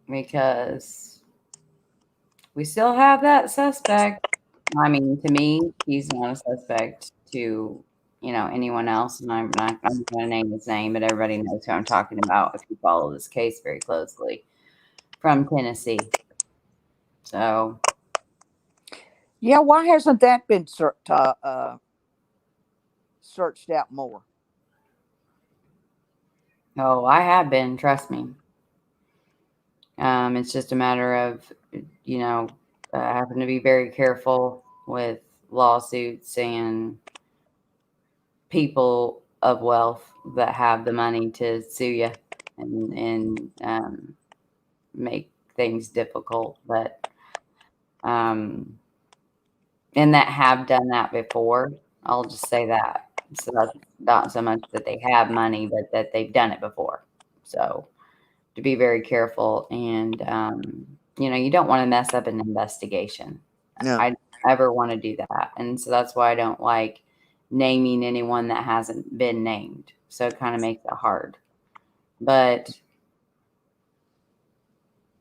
Because we still have that suspect. I mean, to me, he's not a suspect to, anyone else. And I'm going to name his name, but everybody knows who I'm talking about if you follow this case very closely, from Tennessee. So, Yeah, why hasn't that been searched out more? oh, I have been, trust me. It's just a matter of, having to be very careful with lawsuits and people of wealth that have the money to sue you and make things difficult. But um, and that have done that before. I'll just say that. So that's not so much that they have money, but that they've done it before. So to be very careful, and you don't want to mess up an investigation. No. I don't ever want to do that, and so that's why I don't like naming anyone that hasn't been named. So it kind of makes it hard. but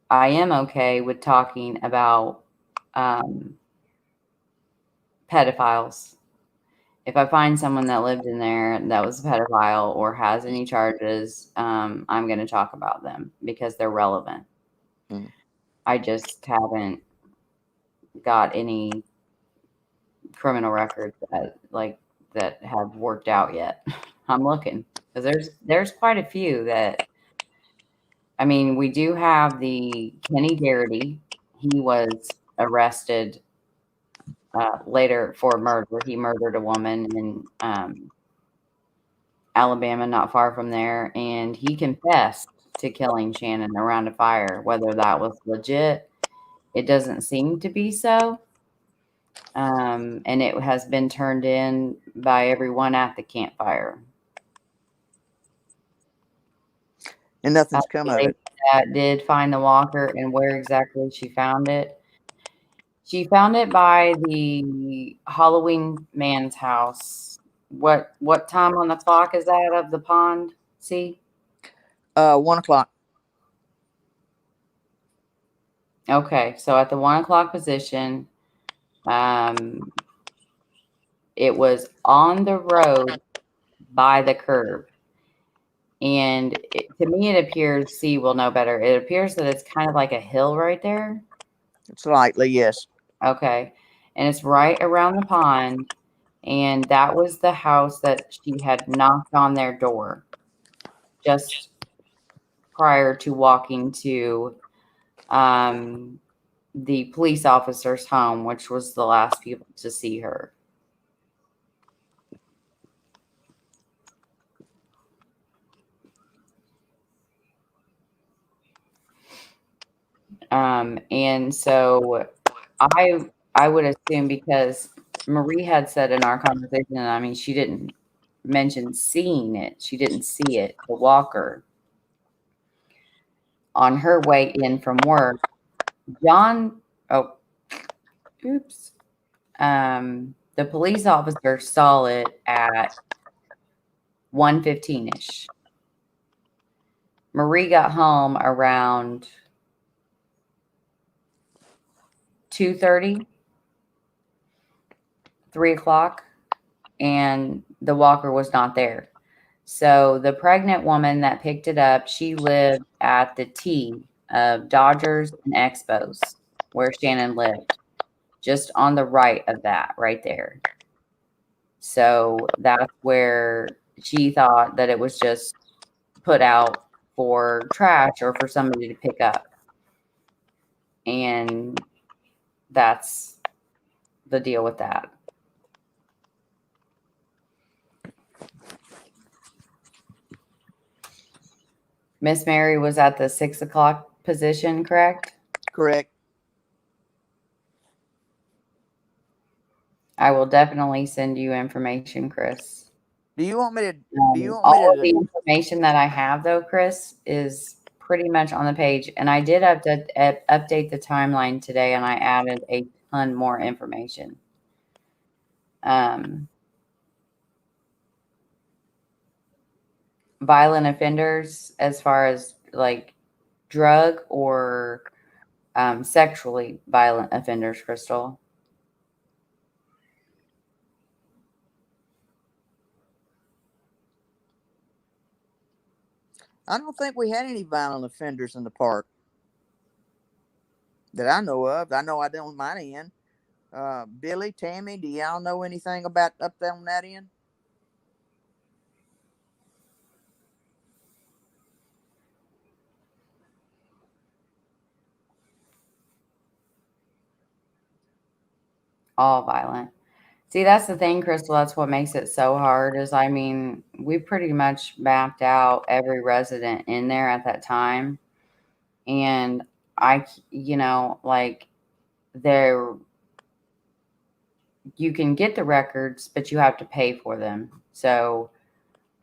I am okay with talking about pedophiles. If I find someone that lived in there that was a pedophile or has any charges, I'm going to talk about them because they're relevant. I just haven't got any criminal records that have worked out yet. I'm looking because there's quite a few that. I mean, we do have the Kenny Garrity. He was arrested later for murder. He murdered a woman in Alabama, not far from there, and he confessed to killing Shannon around a fire. Whether that was legit, it doesn't seem to be so. And it has been turned in by everyone at the campfire. And nothing's come of it. That did find the walker, and where exactly she found it. She found it by the Halloween man's house. What time on the clock is that of the pond? See? 1 o'clock. Okay, so at the 1 o'clock position, it was on the road by the curb. And to me, it appears, C will know better. It appears that it's kind of like a hill right there. Slightly, yes. Okay. And it's right around the pond. And that was the house that she had knocked on their door just prior to walking to the police officer's home, which was the last people to see her. And so I would assume, because Marie had said in our conversation, I mean, she didn't mention seeing it. She didn't see it, the walker. On her way in from work, the police officer saw it at 1:15-ish. Marie got home around 2:30, 3 o'clock, and the walker was not there. So the pregnant woman that picked it up, she lived at the T of Dodgers and Expos, where Shannon lived, just on the right of that, right there. So that's where she thought that it was just put out for trash or for somebody to pick up. And that's the deal with that. Miss Mary was at the 6 o'clock position, correct? Correct. I will definitely send you information, Chris. Do you want me to? All of the information that I have, though, Chris, is pretty much on the page. And I did update the timeline today, and I added a ton more information. Violent offenders, as far as like drug or sexually violent offenders, Crystal. I don't think we had any violent offenders in the park that I know of. I know I don't on my end. Billy, Tammy, do y'all know anything about up there on that end? All violent. See, that's the thing, Crystal. That's what makes it so hard is, I mean, we pretty much mapped out every resident in there at that time. And you can get the records, but you have to pay for them. So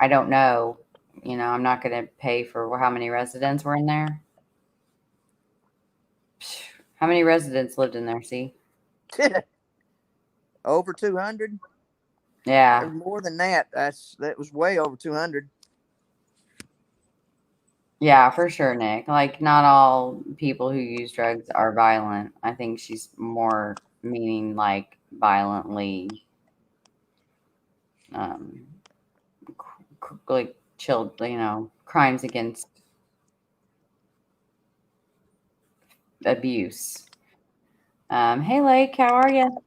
I don't know. I'm not going to pay for how many residents were in there. How many residents lived in there, see? Over 200? Yeah. More than that. That was way over 200. Yeah, for sure, Nick. Like, not all people who use drugs are violent. I think she's more meaning like violently, um, like chilled, crimes against abuse. Hey, Lake, how are you?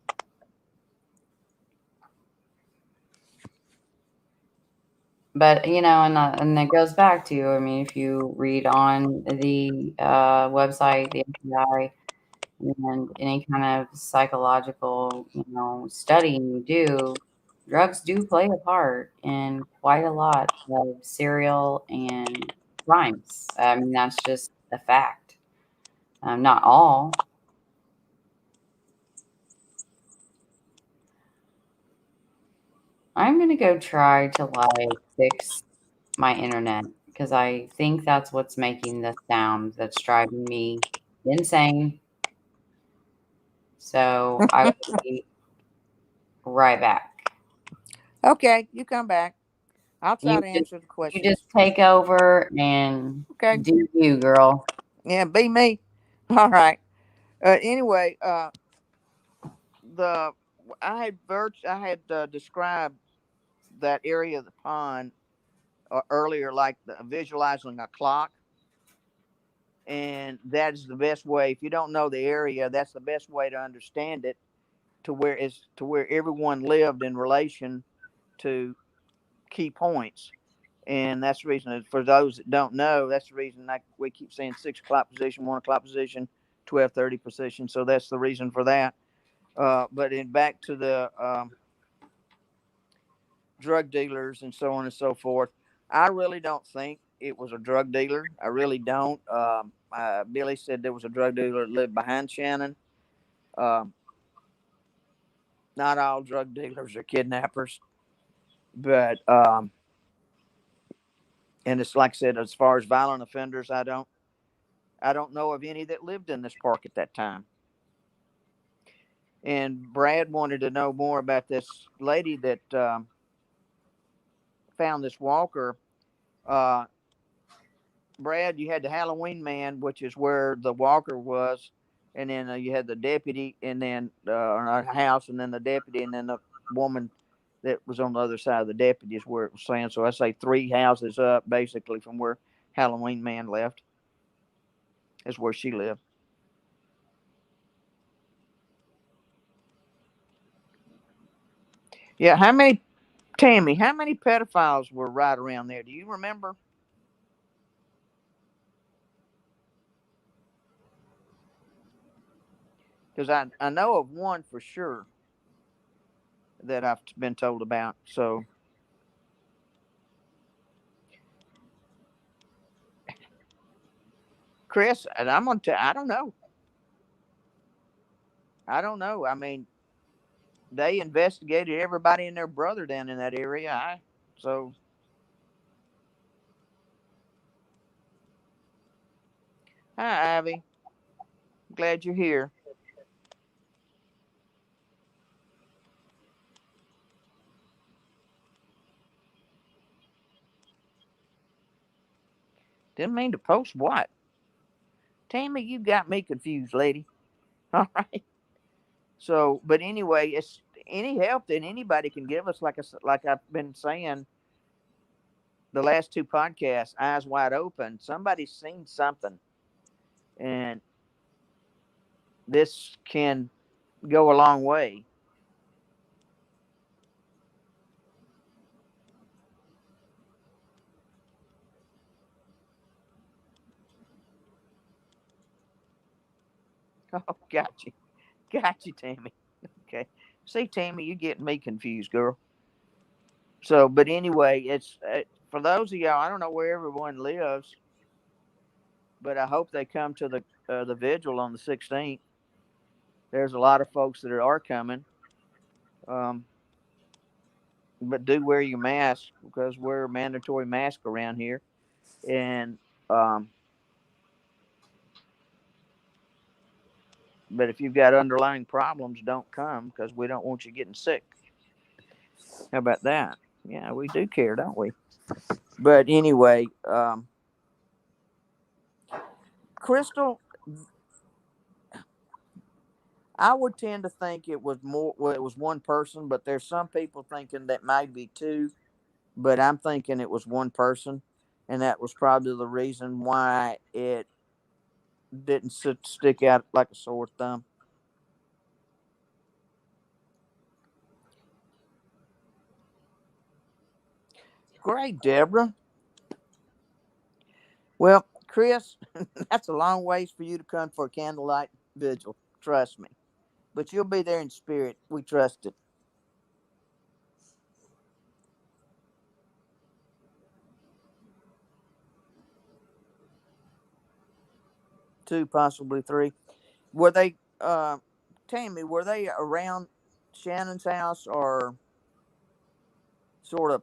But and it goes back to, I mean, if you read on the website, the FBI, and any kind of psychological, study you do, drugs do play a part in quite a lot of serial and crimes. I mean, that's just a fact. Not all. I'm gonna go try to like fix my internet because I think that's what's making this sound that's driving me insane. So I will be right back. Okay, you come back. I'll try You to just answer the you just questions. take over and Okay. do you, girl. Yeah, be me. All right. Anyway, the I had described that area of the pond earlier, like visualizing a clock, and that is the best way. If you don't know the area, that's the best way to understand it. To where everyone lived in relation to key points. And that's the reason, for those that don't know, that's the reason we keep saying 6 o'clock position, 1 o'clock position, 12:30 position. So that's the reason for that. But back to the drug dealers and so on and so forth. I really don't think it was a drug dealer. I really don't. Billy said there was a drug dealer that lived behind Shannon. Um, Not all drug dealers are kidnappers, but and it's like I said, as far as violent offenders, I don't know of any that lived in this park at that time. And Brad wanted to know more about this lady that found this walker. Uh, Brad, you had the Halloween man, which is where the walker was, and then you had the deputy, and then a house, and then the deputy, and then the woman that was on the other side of the deputy is where it was saying. So I say 3 houses up, basically, from where Halloween man left, is where she lived. Yeah, Tammy, how many pedophiles were right around there? Do you remember? Because I know of one for sure that I've been told about. So, Chris, and I'm gonna tell. I don't know. I don't know. I mean, they investigated everybody and their brother down in that area. So hi, Ivy. Glad you're here. Didn't mean to post what. Tammy, you got me confused, lady. All right. So, but anyway, it's any help that anybody can give us. Like I've been saying, the last 2 podcasts, eyes wide open. Somebody's seen something, and this can go a long way. Oh, got you, Tammy. Okay, see, Tammy, you getting me confused, girl. So, but anyway, it's for those of y'all. I don't know where everyone lives, but I hope they come to the vigil on the 16th. There's a lot of folks that are coming, um, but do wear your mask because we're a mandatory mask around here. And um, but if you've got underlying problems, don't come because we don't want you getting sick. How about that? Yeah, we do care, don't we? But anyway, Crystal, I would tend to think it was more. Well, it was one person, but there's some people thinking that might be two. But I'm thinking it was one person, and that was probably the reason why it didn't stick out like a sore thumb. Great, Deborah. Well, Chris, that's a long ways for you to come for a candlelight vigil. Trust me. But you'll be there in spirit. We trust it. Two, possibly three. Were they, Tammy, were they around Shannon's house or sort of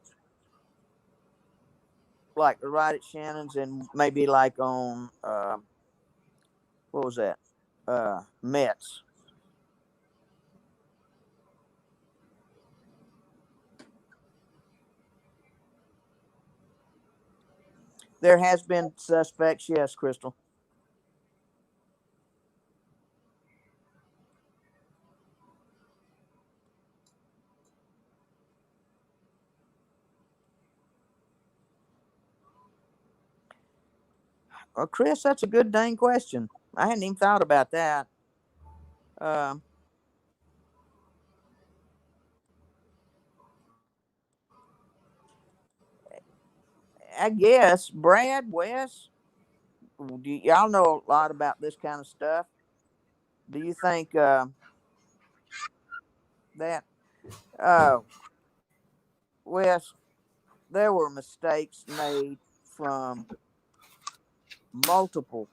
like right at Shannon's and maybe like on, what was that? Mets. There has been suspects, yes, Crystal. Well, Chris, that's a good dang question. I hadn't even thought about that. Um, I guess Brad, Wes, y'all know a lot about this kind of stuff. Do you think that, uh, Wes, there were mistakes made from multiple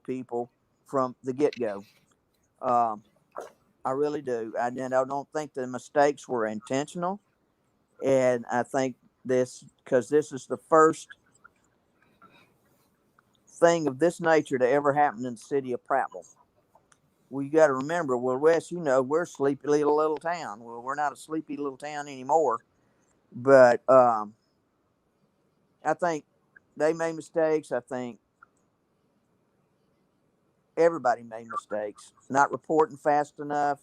people from the get go? Um, I really do. And I don't think the mistakes were intentional. And I think this, because this is the first thing of this nature to ever happen in the city of Prattville. Well, you got to remember, well, Wes, we're a sleepy little town. Well, we're not a sleepy little town anymore, but I think they made mistakes. I think everybody made mistakes, not reporting fast enough.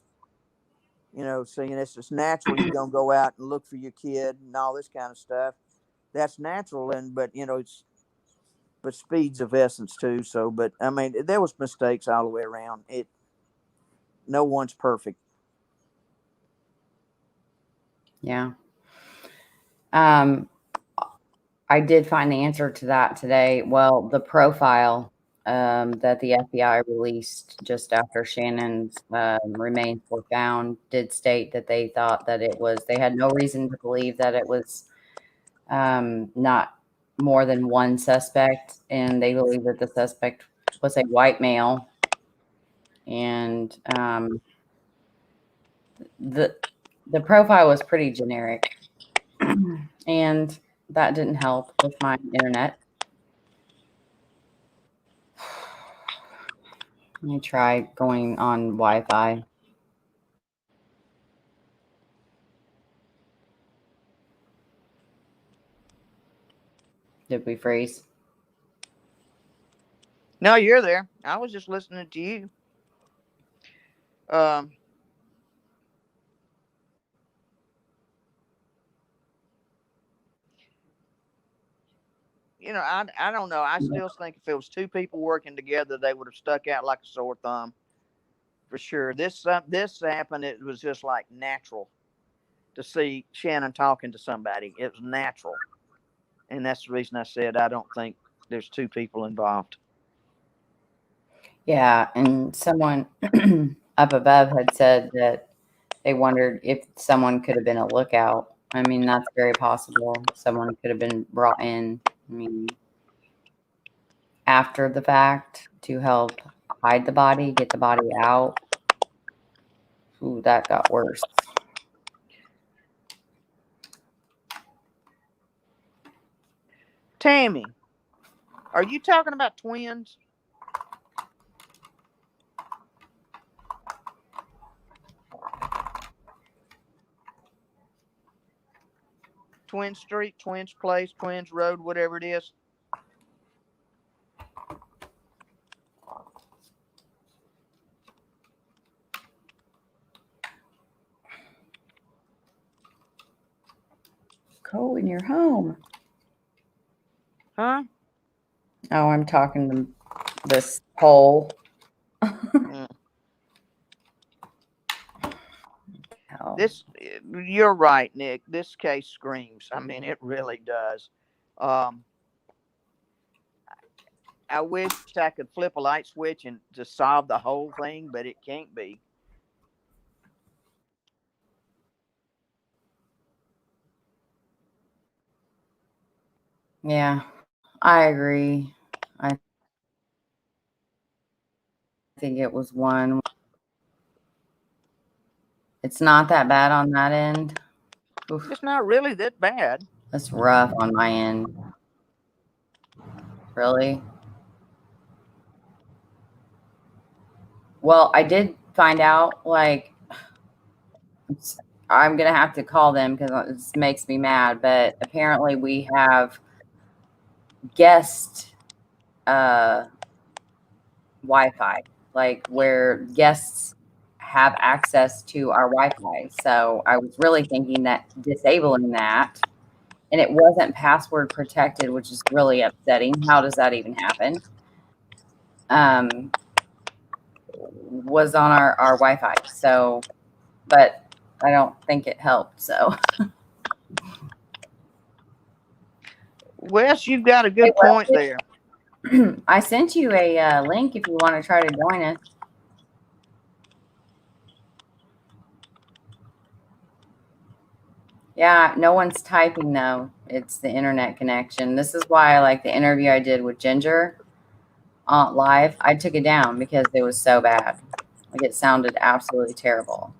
Saying it's just natural. You're gonna go out and look for your kid and all this kind of stuff. That's natural, but it's but speed's of essence too. So, but I mean, there was mistakes all the way around. No one's perfect. Yeah. I did find the answer to that today. Well, the profile that the FBI released just after Shannon's remains were found did state that they thought that they had no reason to believe that it was not more than one suspect, and they believe that the suspect was a white male. And the profile was pretty generic, and that didn't help with my internet. Let me try going on Wi-Fi. Did we freeze? No, you're there. I was just listening to you. Um, I don't know. I still think if it was two people working together, they would have stuck out like a sore thumb for sure. This happened. It was just like natural to see Shannon talking to somebody. It was natural, and that's the reason I said I don't think there's two people involved. Yeah, and someone up above had said that they wondered if someone could have been a lookout. I mean, that's very possible. Someone could have been brought in, I mean, after the fact to help hide the body, get the body out. Ooh, that got worse. Tammy, are you talking about twins? Twin Street, Twins Place, Twins Road, whatever it is. Go in your home. Huh? Oh, I'm talking to this pole. This, you're right, Nick. This case screams. I mean, it really does. I wish I could flip a light switch and just solve the whole thing, but it can't be. Yeah, I agree. I think it was one. It's not that bad on that end. Oof. It's not really that bad. That's rough on my end. Really? Well, I did find out, like, I'm going to have to call them because this makes me mad, but apparently we have guest Wi-Fi, like where guests have access to our Wi-Fi. So I was really thinking that disabling that, and it wasn't password protected, which is really upsetting. How does that even happen? Was on our Wi-Fi. So, but I don't think it helped. So, Wes, you've got a good point there. I sent you a link if you want to try to join us. Yeah, no one's typing though. It's the internet connection. This is why I like the interview I did with Ginger live. I took it down because it was so bad. Like it sounded absolutely terrible.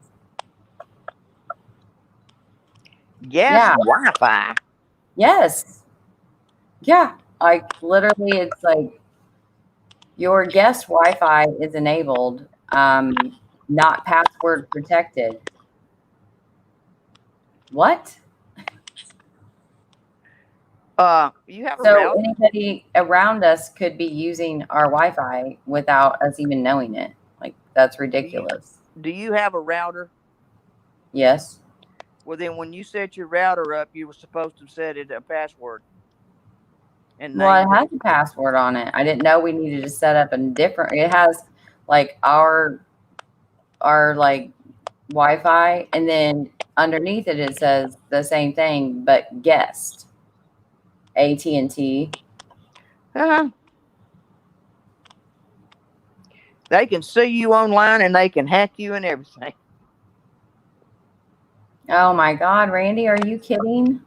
Yes, Yeah. Wi-Fi. Yes. Yeah. Like literally, it's like your guest Wi-Fi is enabled, not password protected. What? You have a So router? anybody around us could be using our Wi-Fi without us even knowing it. Like that's ridiculous. Do you have a router? Yes. Well, then when you set your router up, you were supposed to set it a password and Well, name it it. has a password on it. I didn't know we needed to set up a different. It has like our like Wi-Fi, and then underneath it it says the same thing but guest AT&T. They can see you online and they can hack you and everything. Oh my God, Randy, are you kidding?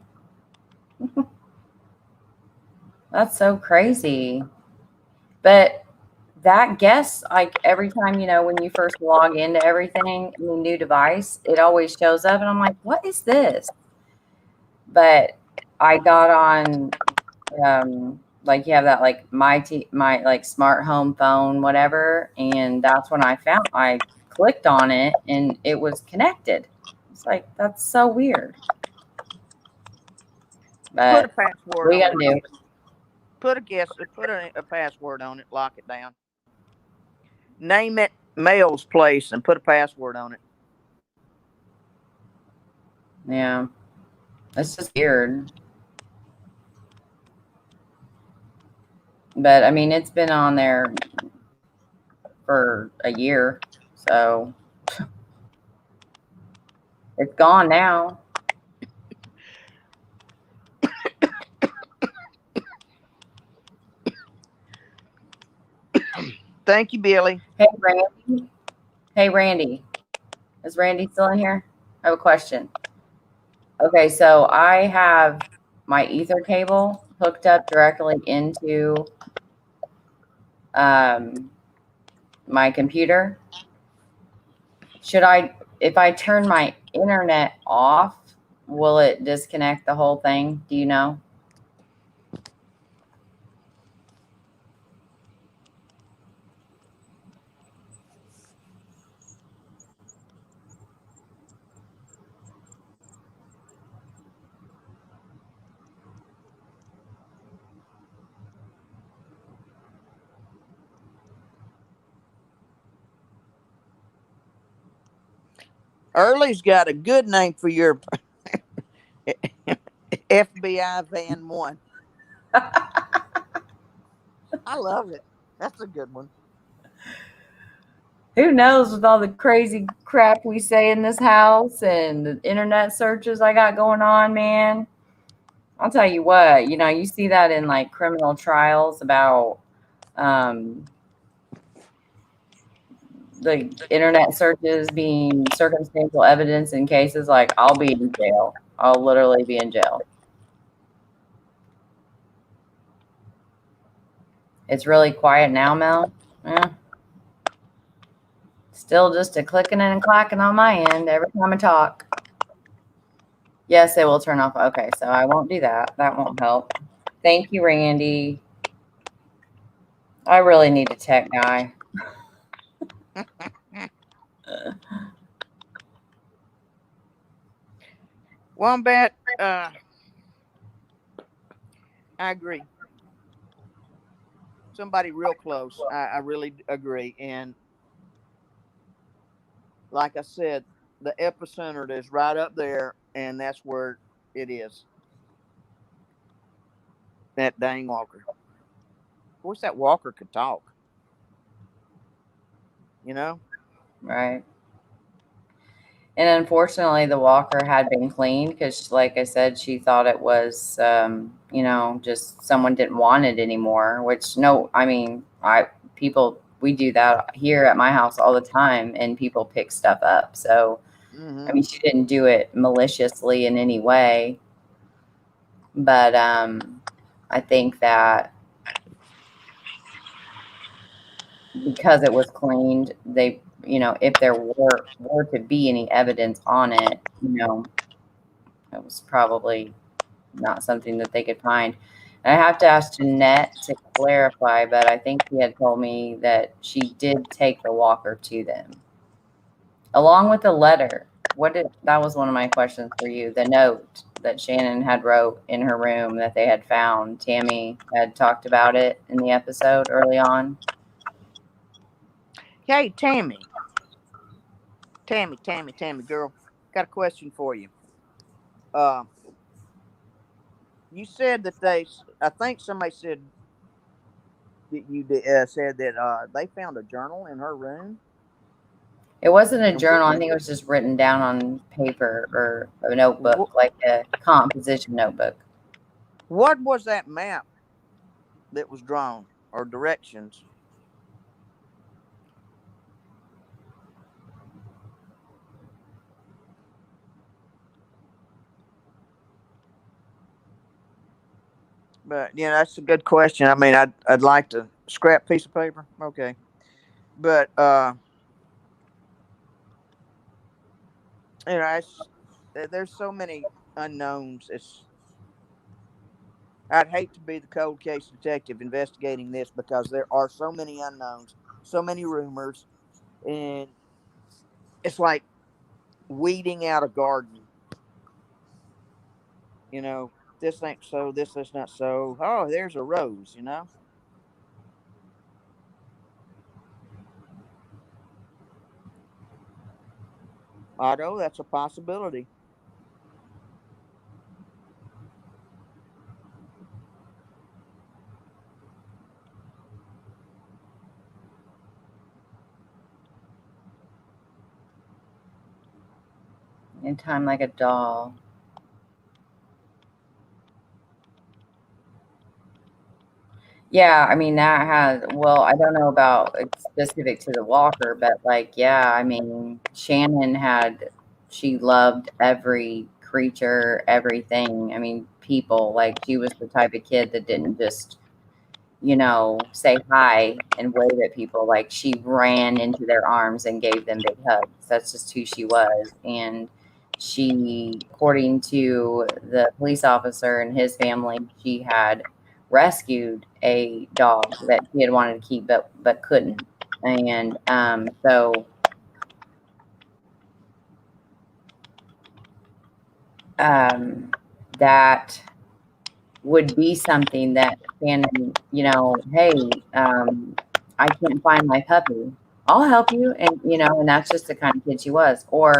That's so crazy. But that guess, like every time, when you first log into everything, new device, it always shows up and I'm like, what is this? But I got on, like you have that like my like smart home phone, whatever. And that's when I clicked on it and it was connected. It's like, that's so weird. Put a But password what you on gotta it. do? Put a password on it. Lock it down. Name it Mail's Place and put a password on it. Yeah. It's just weird. But I mean, it's been on there for a year. So it's gone now. Thank you, Billy. Hey, Randy. Hey, Randy. Is Randy still in here? I have a question. Okay, so I have my ether cable hooked up directly into my computer. If I turn my internet off, will it disconnect the whole thing? Do you know? Early's got a good name for your FBI Van 1. I love it. That's a good one. Who knows with all the crazy crap we say in this house and the internet searches I got going on, man. I'll tell you what, you see that in like criminal trials about the internet searches being circumstantial evidence in cases, like I'll be in jail. I'll literally be in jail. It's really quiet now, Mel. Still just a clicking and clacking on my end every time I talk. Yes, it will turn off. Okay, so I won't do that. That won't help. Thank you, Randy. I really need a tech guy. Wombat, I agree. Somebody real close. I really agree. And like I said, the epicenter is right up there, and that's where it is. That dang walker. I wish that walker could talk. Right. And unfortunately, the walker had been cleaned because, like I said, she thought it was, just someone didn't want it anymore. Which, no, I mean, we do that here at my house all the time, and people pick stuff up. So, I mean, she didn't do it maliciously in any way, but I think that because it was cleaned, they, if there were to be any evidence on it, it was probably not something that they could find. And I have to ask Jeanette to clarify, but I think she had told me that she did take the walker to them along with the letter. That was one of my questions for you. The note that Shannon had wrote in her room that they had found. Tammy had talked about it in the episode early on. Hey, Tammy, girl, got a question for you. You said that I think somebody said that you said that they found a journal in her room. It wasn't a journal. I think it was just written down on paper or a notebook, like a composition notebook. What was that map that was drawn, or directions? But yeah, that's a good question. I mean, I'd like to scrap piece of paper. Okay, but there's so many unknowns. I'd hate to be the cold case detective investigating this because there are so many unknowns, so many rumors, and it's like weeding out a garden. This ain't so, this is not so. Oh, there's a rose, Otto, that's a possibility. In time like a doll. Yeah, I mean, I don't know about specific to the walker, but I mean, she loved every creature, everything. I mean, people, she was the type of kid that didn't just, say hi and wave at people. Like, she ran into their arms and gave them big hugs. That's just who she was. And she, according to the police officer and his family, she had rescued a dog that she had wanted to keep but couldn't. And so that would be something that Shannon, hey, I can't find my puppy. I'll help you. And that's just the kind of kid she was. Or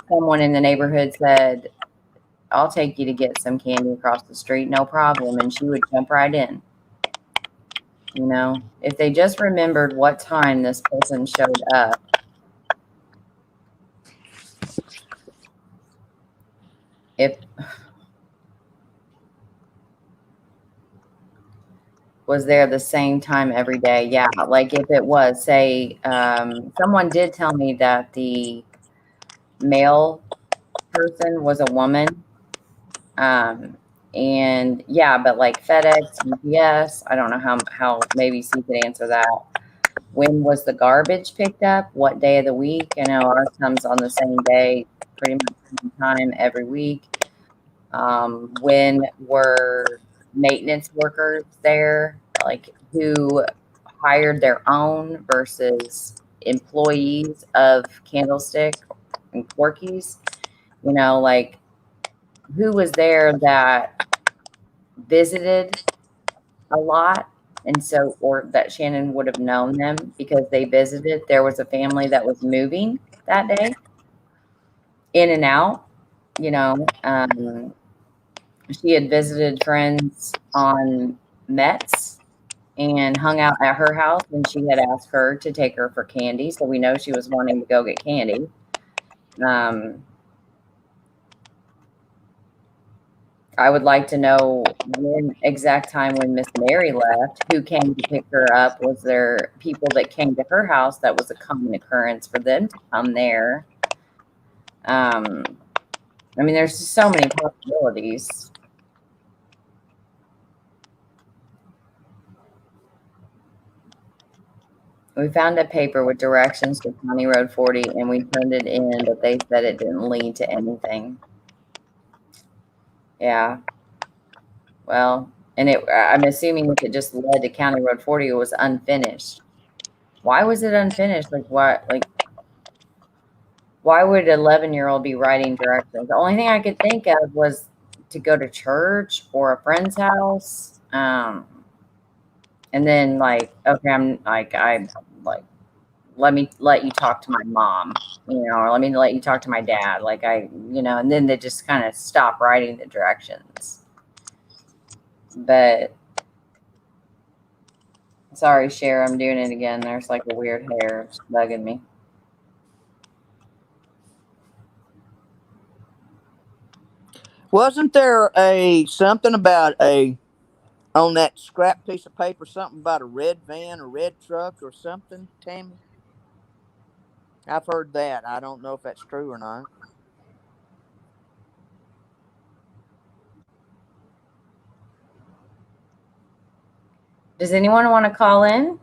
someone in the neighborhood said, I'll take you to get some candy across the street, no problem. And she would jump right in. You know, if they just remembered what time this person showed up. If was there the same time every day? Yeah, like if it was, say, someone did tell me that the male person was a woman. And yeah, but like FedEx, UPS, I don't know how maybe C could answer that. When was the garbage picked up? What day of the week? I know ours comes on the same day, pretty much same time every week. When were maintenance workers there? Like who hired their own versus employees of Candlestick and Corky's? You know, like who was there that visited a lot, and so or that Shannon would have known them because they visited. There was a family that was moving that day, in and out. You know, she had visited friends on Mets and hung out at her house, and she had asked her to take her for candy. So we know she was wanting to go get candy. I would like to know when exact time when Miss Mary left, who came to pick her up. Was there people that came to her house that was a common occurrence for them to come there? I mean, there's just so many possibilities. We found a paper with directions to County Road 40 and we turned it in, but they said it didn't lead to anything. Yeah. Well, and I'm assuming if it just led to County Road 40, it was unfinished. Why was it unfinished? Like, why would an 11-year-old be writing directions? The only thing I could think of was to go to church or a friend's house. And then like, okay, I like, let you talk to my mom, you know, or let me let you talk to my dad. Like and then they just kind of stop writing the directions. But sorry, Cher, I'm doing it again. There's like a weird hair. It's bugging me. Wasn't there something about on that scrap piece of paper, something about a red van or red truck or something, Tammy? I've heard that. I don't know if that's true or not. Does anyone want to call in?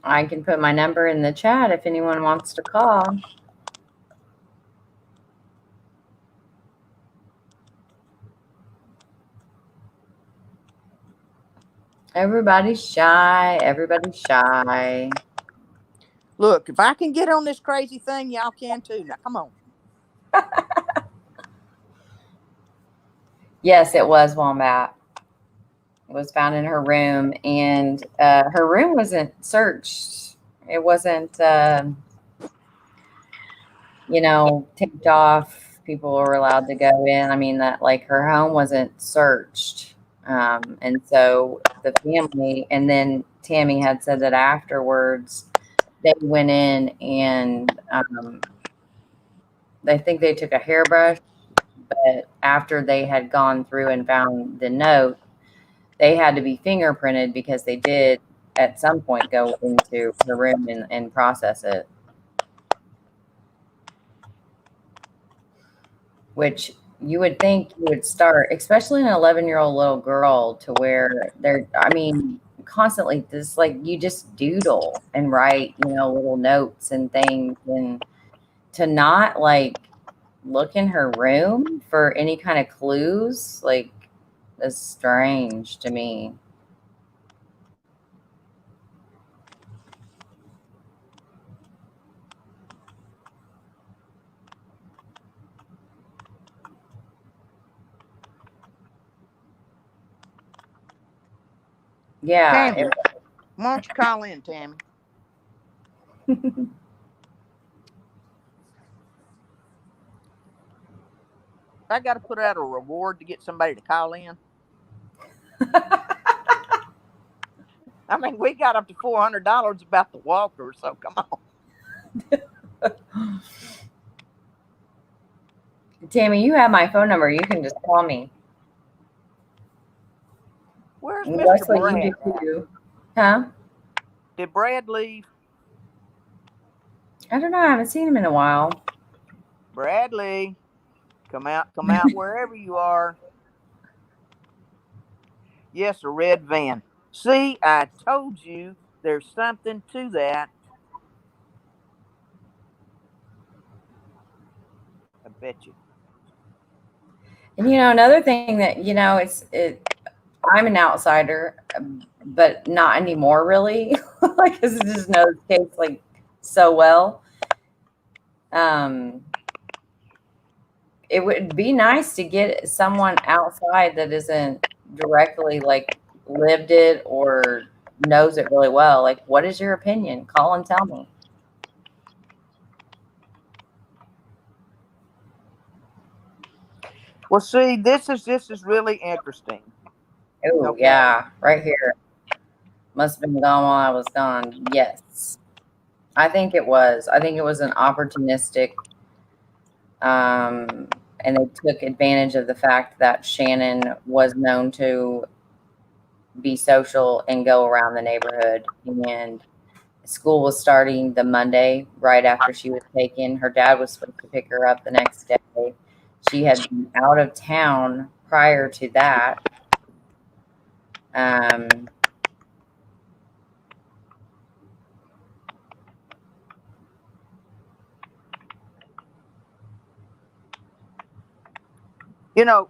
I can put my number in the chat if anyone wants to call. Everybody's shy. Everybody's shy. Look, if I can get on this crazy thing, y'all can too. Now, come on. Yes, it was Wombat. It was found in her room, and her room wasn't searched. It wasn't, taped off. People were allowed to go in. I mean, that like her home wasn't searched. And so the family, and then Tammy had said that afterwards they went in and they think they took a hairbrush, but after they had gone through and found the note, they had to be fingerprinted because they did at some point go into the room and process it. Which you would think you would start, especially an 11-year-old little girl, to where constantly this, like, you just doodle and write, little notes and things, and to not like look in her room for any kind of clues, like, is strange to me. Yeah. Tammy, why don't you call in, Tammy? I got to put out a reward to get somebody to call in. I mean, we got up to $400 about the walker, so come on. Tammy, you have my phone number. You can just call me. Where's And Mr. Leslie, Brad? you do too. Huh? Did Brad leave? I don't know. I haven't seen him in a while. Bradley, come out wherever you are. Yes, a red van. See, I told you there's something to that. I bet you. And another thing that I'm an outsider, but not anymore, really, because I just know the case like so well. It would be nice to get someone outside that isn't directly like lived it or knows it really well. Like, what is your opinion? Call and tell me. Well, see, this is really interesting. Oh, Okay. yeah, right here. Must have been gone while I was gone. Yes. I think it was. I think it was an opportunistic, and they took advantage of the fact that Shannon was known to be social and go around the neighborhood. And school was starting the Monday right after she was taken. Her dad was supposed to pick her up the next day. She had been out of town prior to that. You know,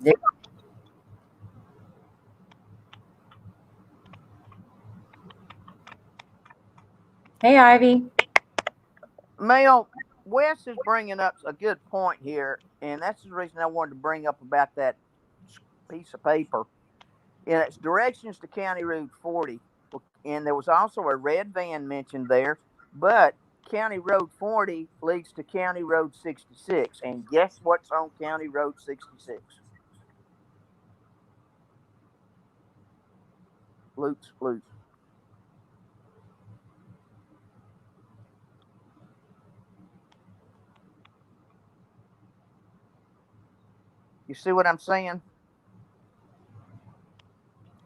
Hey, Ivy. Mel, Wes is bringing up a good point here, and that's the reason I wanted to bring up about that piece of paper. And it's directions to County Road 40. And there was also a red van mentioned there, but County Road 40 leads to County Road 66. And guess what's on County Road 66? Luke's Flute. You see what I'm saying?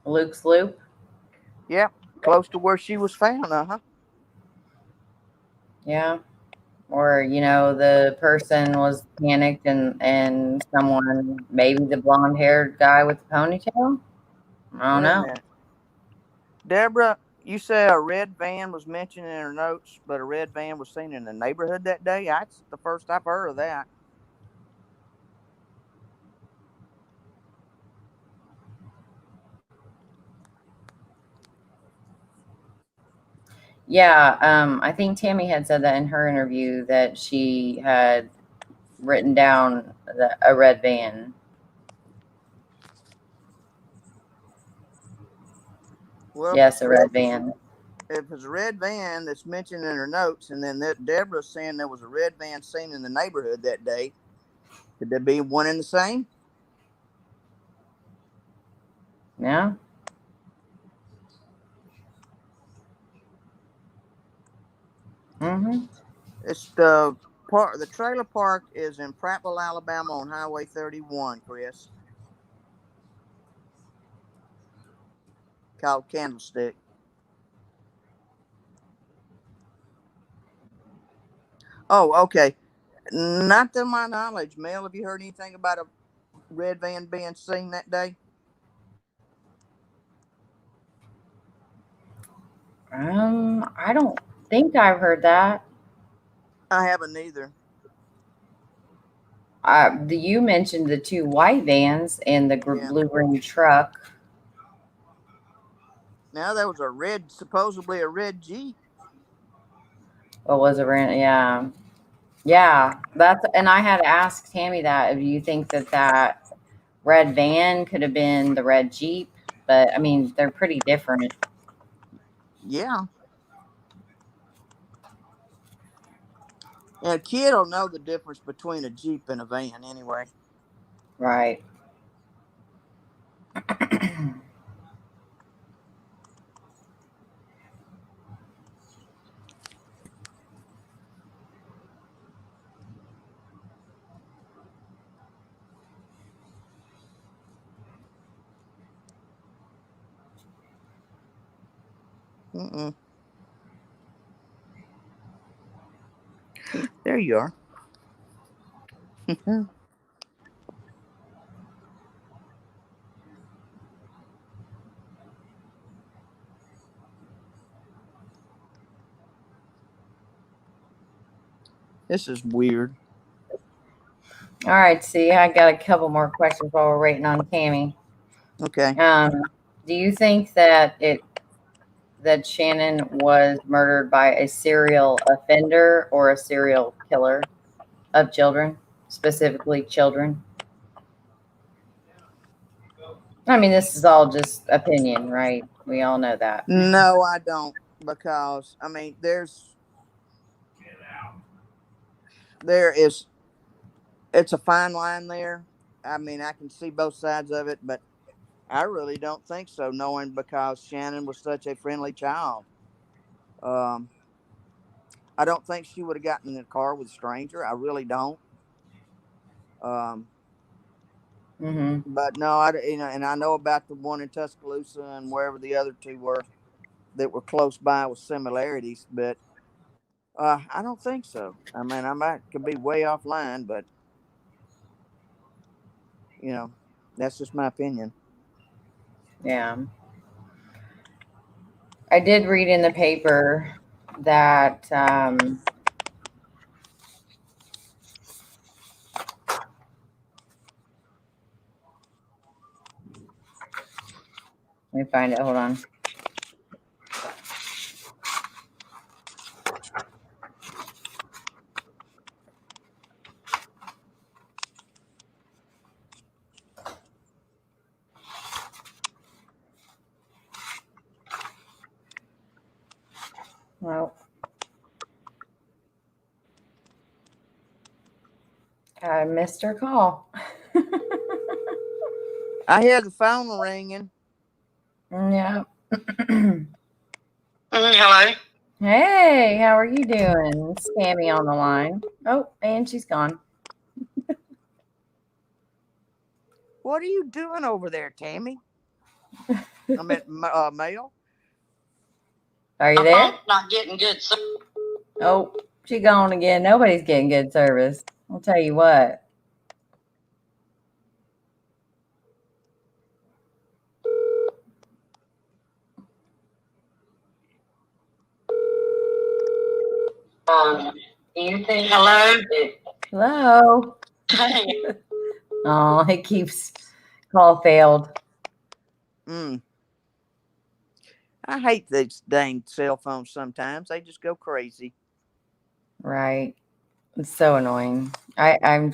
Luke's Loop. Yep, close to where she was found. Yeah. Or, the person was panicked and someone, maybe the blonde haired guy with the ponytail. I don't Wait a know. minute. Deborah, you say a red van was mentioned in her notes, but a red van was seen in the neighborhood that day? That's the first I've heard of that. Yeah, I think Tammy had said that in her interview that she had written down a red van. Well, Yes, a red van. If it's a red van that's mentioned in her notes, and then Deborah's saying there was a red van seen in the neighborhood that day, could there be one and the same? Yeah. Mm-hmm. It's the part. The trailer park is in Prattville, Alabama, on Highway 31. Chris, called Candlestick. Oh, okay. Not to my knowledge, Mel. Have you heard anything about a red van being seen that day? I don't think I've heard that. I haven't either. You mentioned the two white vans and the Yeah. blue-green truck. Now there was supposedly a red Jeep. What was it? Yeah. Yeah. And I had asked Tammy that. Do you think that red van could have been the red Jeep? But I mean, they're pretty different. Yeah. And a kid will know the difference between a Jeep and a van anyway. Right. Mm-mm. There you are. This is weird. All right. See, I got a couple more questions while we're waiting on Tammy. Okay. Do you think that Shannon was murdered by a serial offender or a serial killer of children, specifically children? I mean, this is all just opinion, right? We all know that. No, I don't. Because, I mean, it's a fine line there. I mean, I can see both sides of it, but I really don't think so, knowing because Shannon was such a friendly child. Um, I don't think she would have gotten in the car with a stranger. I really don't. Um, but no, and I know about the one in Tuscaloosa and wherever the other two were that were close by with similarities, but I don't think so. I mean, could be way offline, but you know, that's just my opinion. Yeah. I did read in the paper that let me find it. Hold on. Well, I missed her call. I hear the phone ringing. Yeah. Hello. Hey, how are you doing? It's Tammy on the line. Oh, and she's gone. What are you doing over there, Tammy? I meant Mail. Are you there? Not getting good. Oh, she gone again. Nobody's getting good service. I'll tell you what. Do you think? Hello. Hello. Hey. Oh, it keeps call failed. I hate these dang cell phones sometimes. They just go crazy. Right. It's so annoying. I'm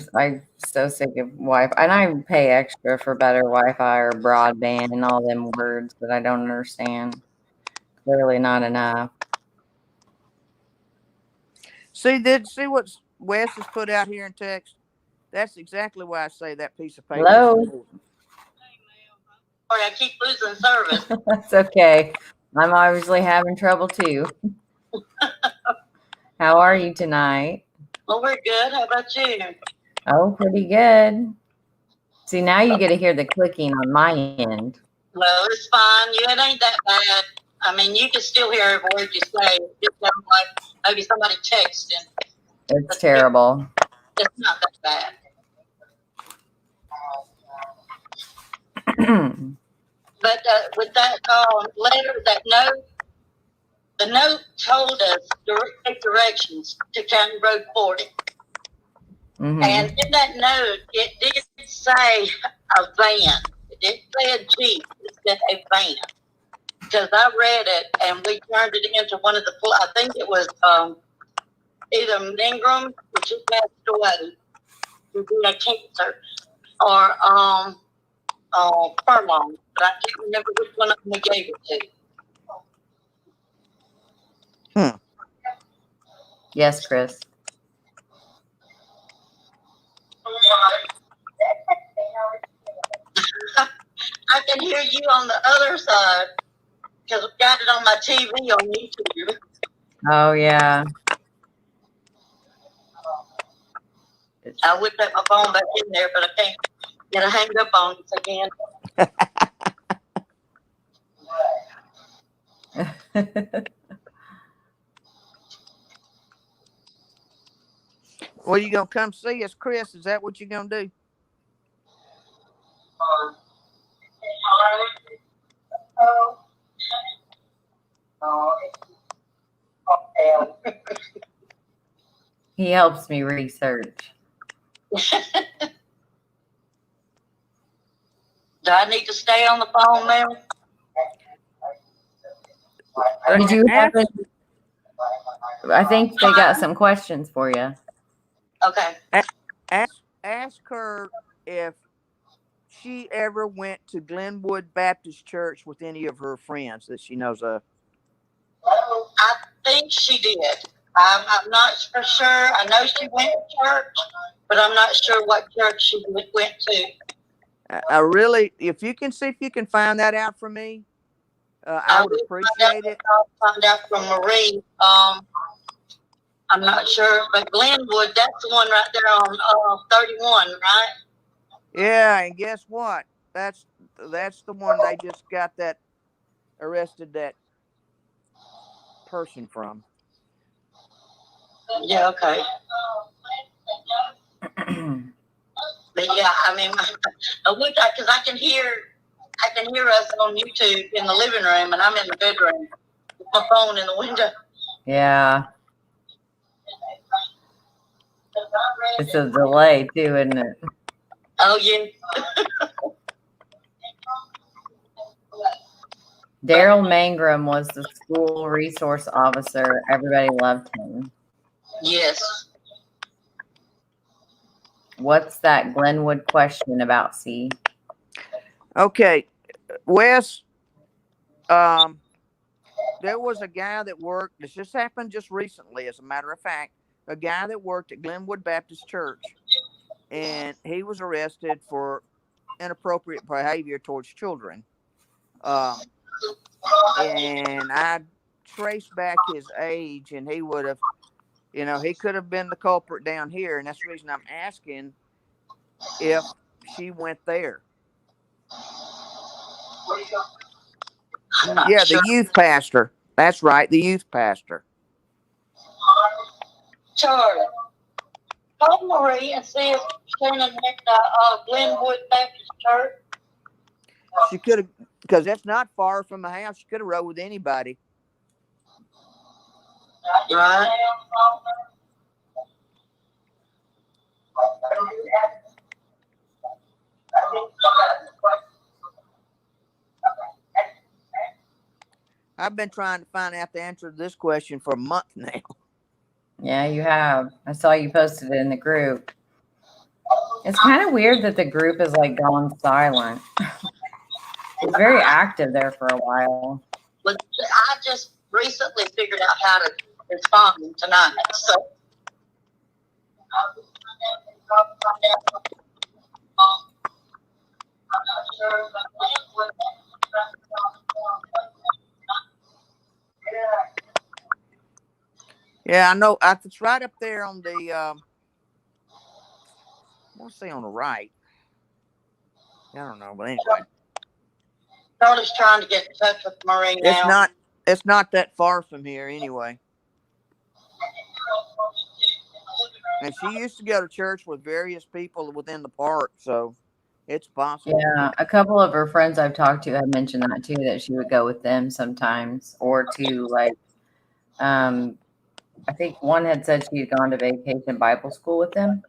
so sick of Wi-Fi, and I pay extra for better Wi-Fi or broadband and all them words that I don't understand. Clearly not enough. See what Wes has put out here in text? That's exactly why I say that piece of paper is Hello. important. Sorry, I keep losing service. That's okay. I'm obviously having trouble too. How are you tonight? Well, we're good. How about you? Oh, pretty good. See, now you get to hear the clicking on my end. Well, it's fine. It ain't that bad. I mean, you can still hear every word you say. It just sounds like maybe somebody texting. It's terrible. It's not that bad. But with that letter, that note, the note told us directions to County Road 40. And in that note, it did say a van. It didn't say a Jeep. It said a van. Because I read it and we turned it into one of the, I think it was either Ingram, which is passed away, who died of cancer, or Furlong. But I can't remember which one of them we gave it to. Yes, Chris. you on the other side because I got it on my TV on YouTube. Oh, yeah. I would put my phone back in there, but I can't get a hang up on it again. Well, you gonna come see us, Chris? Is that what you're gonna do? He helps me research. Do I need to stay on the phone now? Did you happen? I think they got some questions for you. Okay. Ask her if she ever went to Glenwood Baptist Church with any of her friends that she knows of. I think she did. I'm not for sure. I know she went to church, but I'm not sure what church she went to. I really, if you can see if you can find that out for me, I would appreciate it. I'll find out from Marie. I'm not sure, but Glenwood, that's the one right there on 31, right? Yeah, and guess what? That's the one they just got that arrested that person from. Yeah, okay. But yeah, I mean, I would, because I can hear us on YouTube in the living room, and I'm in the bedroom with my phone in the window. Yeah. It's a delay too, isn't it? Oh yeah. Daryl Mangrum was the school resource officer. Everybody loved him. Yes. What's that Glenwood question about, C? Okay, Wes, there was a guy that worked, this just happened just recently, as a matter of fact, a guy that worked at Glenwood Baptist Church, and he was arrested for inappropriate behavior towards children. And I traced back his age, and he would have, he could have been the culprit down here, and that's the reason I'm asking if she went there. Yeah, the youth pastor. That's right, the youth pastor. Charlie, call Marie and see if Shannon went to Glenwood Baptist Church. She could have, because that's not far from the house. She could have rode with anybody. Right. I've been trying to find out the answer to this question for a month now. Yeah, you have. I saw you posted it in the group. It's kind of weird that the group is like gone silent. It's very active there for a while. But I just recently figured out how to respond tonight. So Yeah, I know. It's right up there on the, I want to say on the right. I don't know, but anyway. Charlie's trying to get in touch with Marie now. It's not that far from here anyway. And she used to go to church with various people within the park, so it's possible. Yeah, a couple of her friends I've talked to have mentioned that too, that she would go with them sometimes, or to like, I think one had said she had gone to vacation Bible school with them.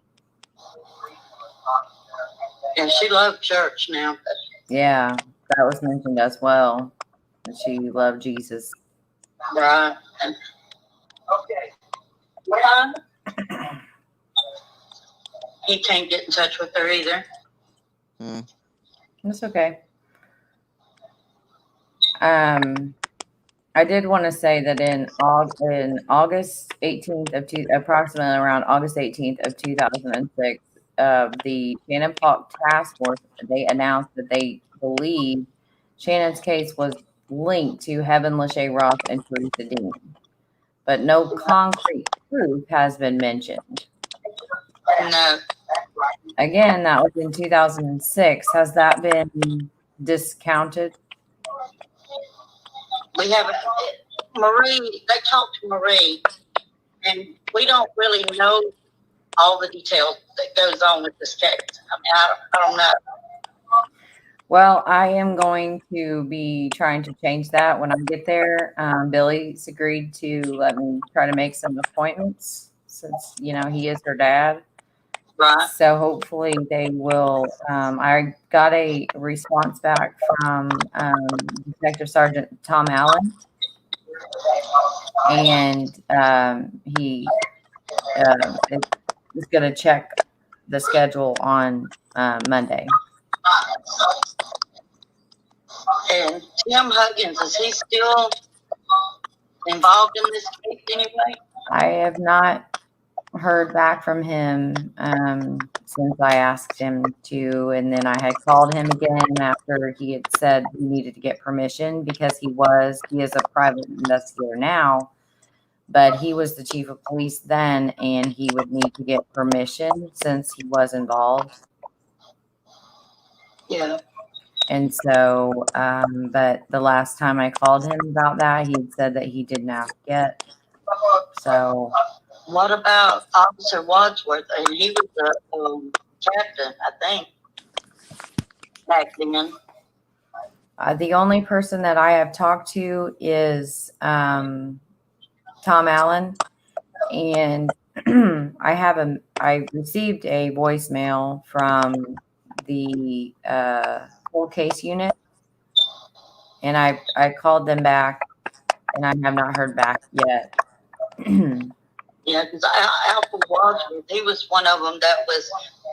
And she loved church now. Yeah, that was mentioned as well. She loved Jesus. Right. Okay. Yeah. He can't get in touch with her either. That's okay. I did want to say that in August 18th approximately around August 18th of 2006, the Shannon Paulk Task Force, they announced that they believe Shannon's case was linked to Heaven Lachey Ross and Teresa Dean, but no concrete proof has been mentioned. No. Again, that was in 2006. Has that been discounted? We haven't. Marie, they talked to Marie, and we don't really know all the details that goes on with this case. I mean, I don't know. Well, I am going to be trying to change that when I get there. Billy's agreed to let me try to make some appointments since, you know, he is her dad. Right. So hopefully they will. I got a response back from Detective Sergeant Tom Allen, and he is going to check the schedule on Monday. And Tim Huggins, is he still involved in this case anyway? I have not heard back from him since I asked him to, and then I had called him again after he had said he needed to get permission because he is a private investigator now, but he was the chief of police then, and he would need to get permission since he was involved. Yeah. And so, but the last time I called him about that, he had said that he didn't ask yet. So, what about Officer Wadsworth? And he was the captain, I think, back then. The only person that I have talked to is Tom Allen, and I received a voicemail from the cold case unit, and I called them back, and I have not heard back yet. Yeah, because Alfred Wadsworth, he was one of them that was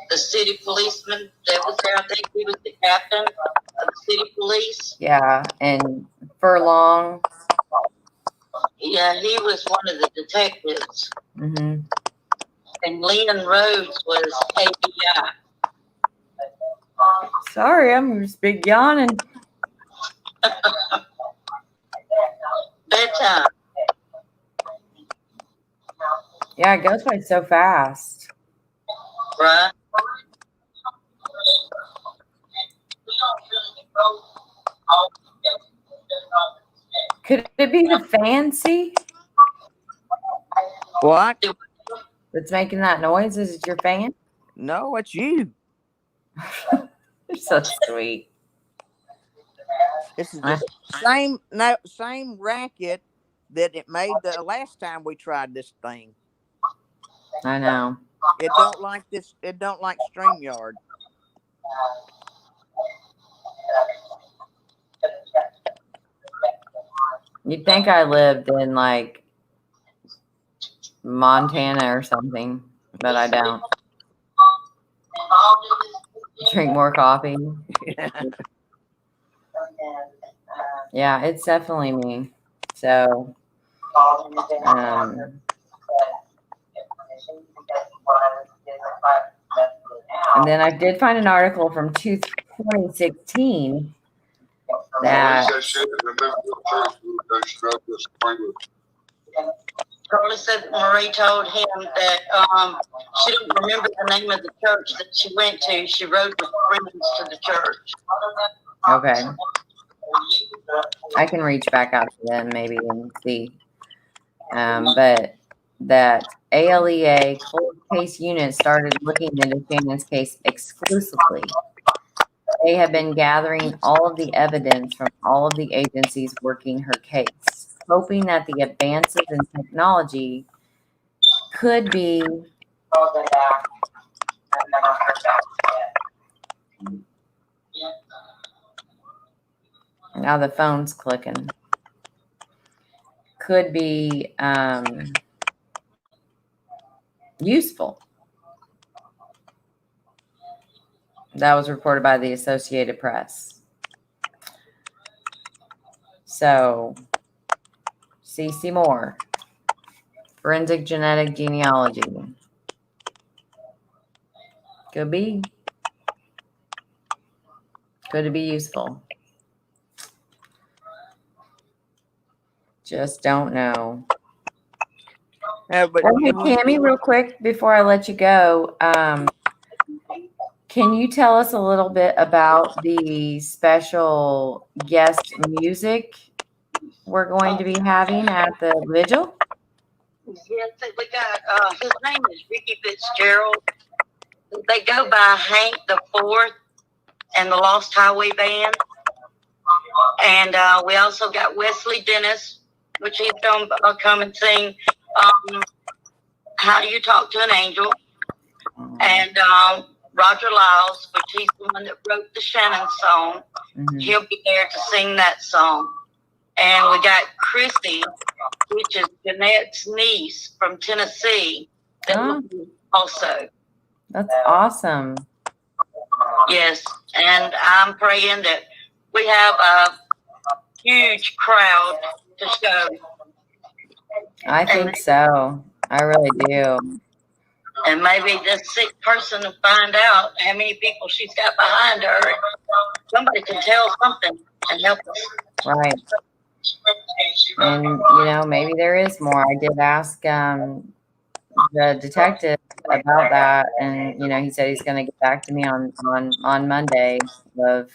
the city policeman that was there. I think he was the captain of the city police. Yeah, and Furlong. Yeah, he was one of the detectives. Mm-hmm. And Leon Rhodes was ABI. Sorry, I'm just big yawning. Bedtime. Yeah, it goes by so fast. Right. Could it be the fancy? What? That's making that noise? Is it your fan? No, it's you. You're so sweet. This is the same racket that it made the last time we tried this thing. I know. It don't like this. It don't like StreamYard. You'd think I lived in like Montana or something, but I don't. Drink more coffee. Yeah, it's definitely me. So, and then I did find an article from 2016 that Charlie said Marie told him that she didn't remember the name of the church that she went to. She rode with friends to the church. Okay. I can reach back out to them maybe and see. But that ALEA cold case unit started looking into Shannon's case exclusively. They have been gathering all of the evidence from all of the agencies working her case, hoping that the advances in technology could be now the phone's clicking. Could be useful. That was reported by the Associated Press. So, C.C. Moore, forensic genetic genealogy. Could be. Could it be useful? Just don't know. But hey, Tammy, real quick before I let you go, can you tell us a little bit about the special guest music we're going to be having at the vigil? Yes, we got, his name is Ricky Fitzgerald. They go by Hank the Fourth and the Lost Highway Band. And we also got Wesley Dennis, which he's going to come and sing How Do You Talk to an Angel? And Roger Lyles, which he's the one that wrote the Shannon song. Mm-hmm. He'll be there to sing that song. And we got Chrissy, which is Jeanette's niece from Tennessee, that also. That's awesome. Yes, and I'm praying that we have a huge crowd to show. I think so. I really do. And maybe this sick person will find out how many people she's got behind her. Somebody can tell something and help us. Right. And, you know, maybe there is more. I did ask the detective about that. And, you know, he said he's going to get back to me on Monday of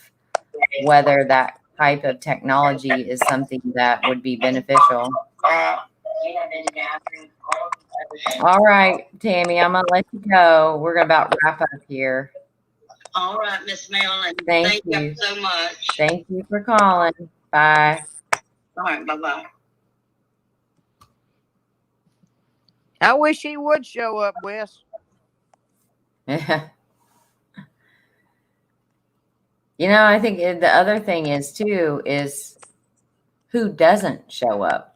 whether that type of technology is something that would be beneficial. All right, Tammy, I'm going to let you go. We're going to about wrap up here. All right, Miss Marilyn. Thank you so much. Thank you for calling. Bye. All right, bye-bye. I wish he would show up, Wes. Yeah. You know, I think the other thing is, too, is who doesn't show up.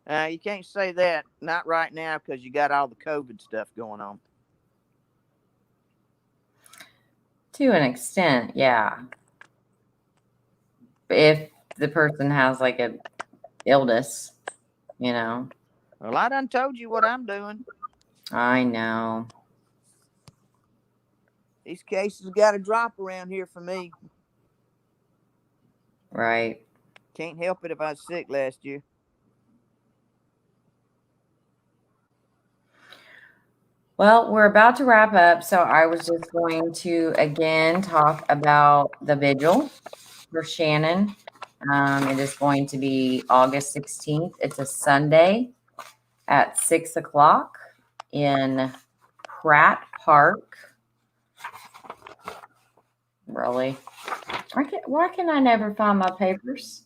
You can't say that. Not right now because you got all the COVID stuff going on. To an extent, yeah. If the person has like a illness, you know. Well, I done told you what I'm doing. I know. These cases got to drop around here for me. Right. Can't help it if I was sick last year. Well, we're about to wrap up, so I was just going to again talk about the vigil for Shannon. It is going to be August 16th. It's a Sunday at 6 o'clock in Pratt Park. Really? Why can I never find my papers?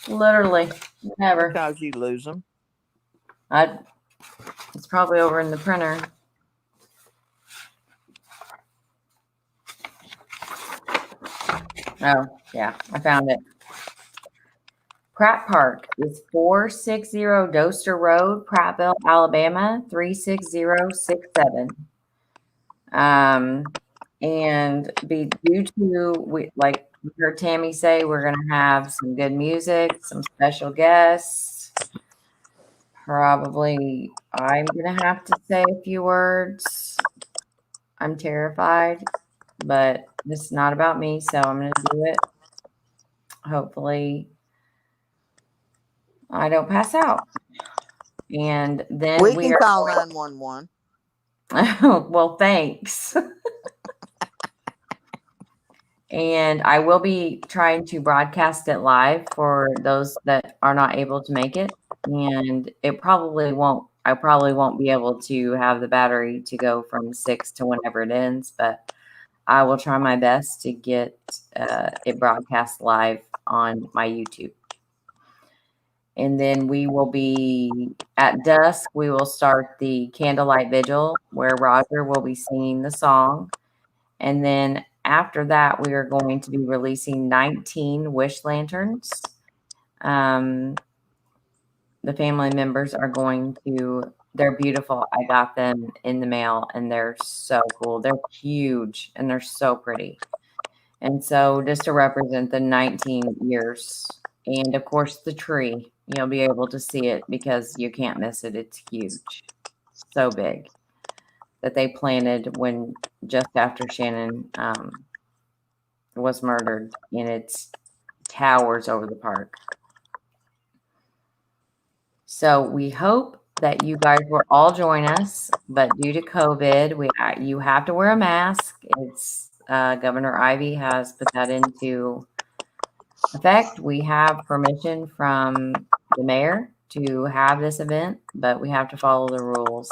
Literally, never. Because you lose them. It's probably over in the printer. Oh, yeah, I found it. Pratt Park is 460 Doster Road, Prattville, Alabama, 36067. And be due to, like you heard Tammy say, we're going to have some good music, some special guests. Probably I'm going to have to say a few words. I'm terrified, but this is not about me, so I'm going to do it. Hopefully I don't pass out. And then we can call 911. Well, thanks. And I will be trying to broadcast it live for those that are not able to make it. And I probably won't be able to have the battery to go from 6 to whenever it ends, but I will try my best to get it broadcast live on my YouTube. And then we will be at dusk. We will start the candlelight vigil where Roger will be singing the song. And then after that, we are going to be releasing 19 wish lanterns. The family members are they're beautiful. I got them in the mail and they're so cool. They're huge and they're so pretty. And so just to represent the 19 years. And of course, the tree, you'll be able to see it because you can't miss it. It's huge. So big that they planted just after Shannon was murdered, and it towers over the park. So we hope that you guys will all join us, but due to COVID, you have to wear a mask. It's Governor Ivey has put that into effect. We have permission from the mayor to have this event, but we have to follow the rules.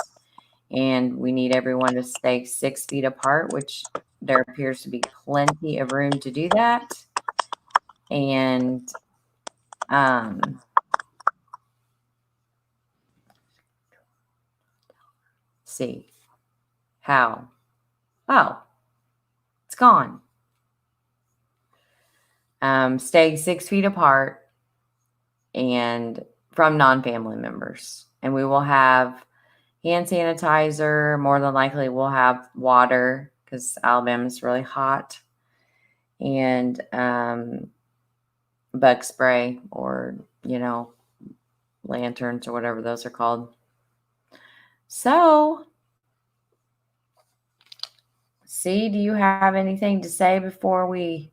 And we need everyone to stay 6 feet apart, which there appears to be plenty of room to do that. And see how. Oh, it's gone. Stay 6 feet apart and from non-family members. And we will have hand sanitizer. More than likely, we'll have water because Alabama's really hot. And bug spray or, lanterns or whatever those are called. So, C, do you have anything to say before we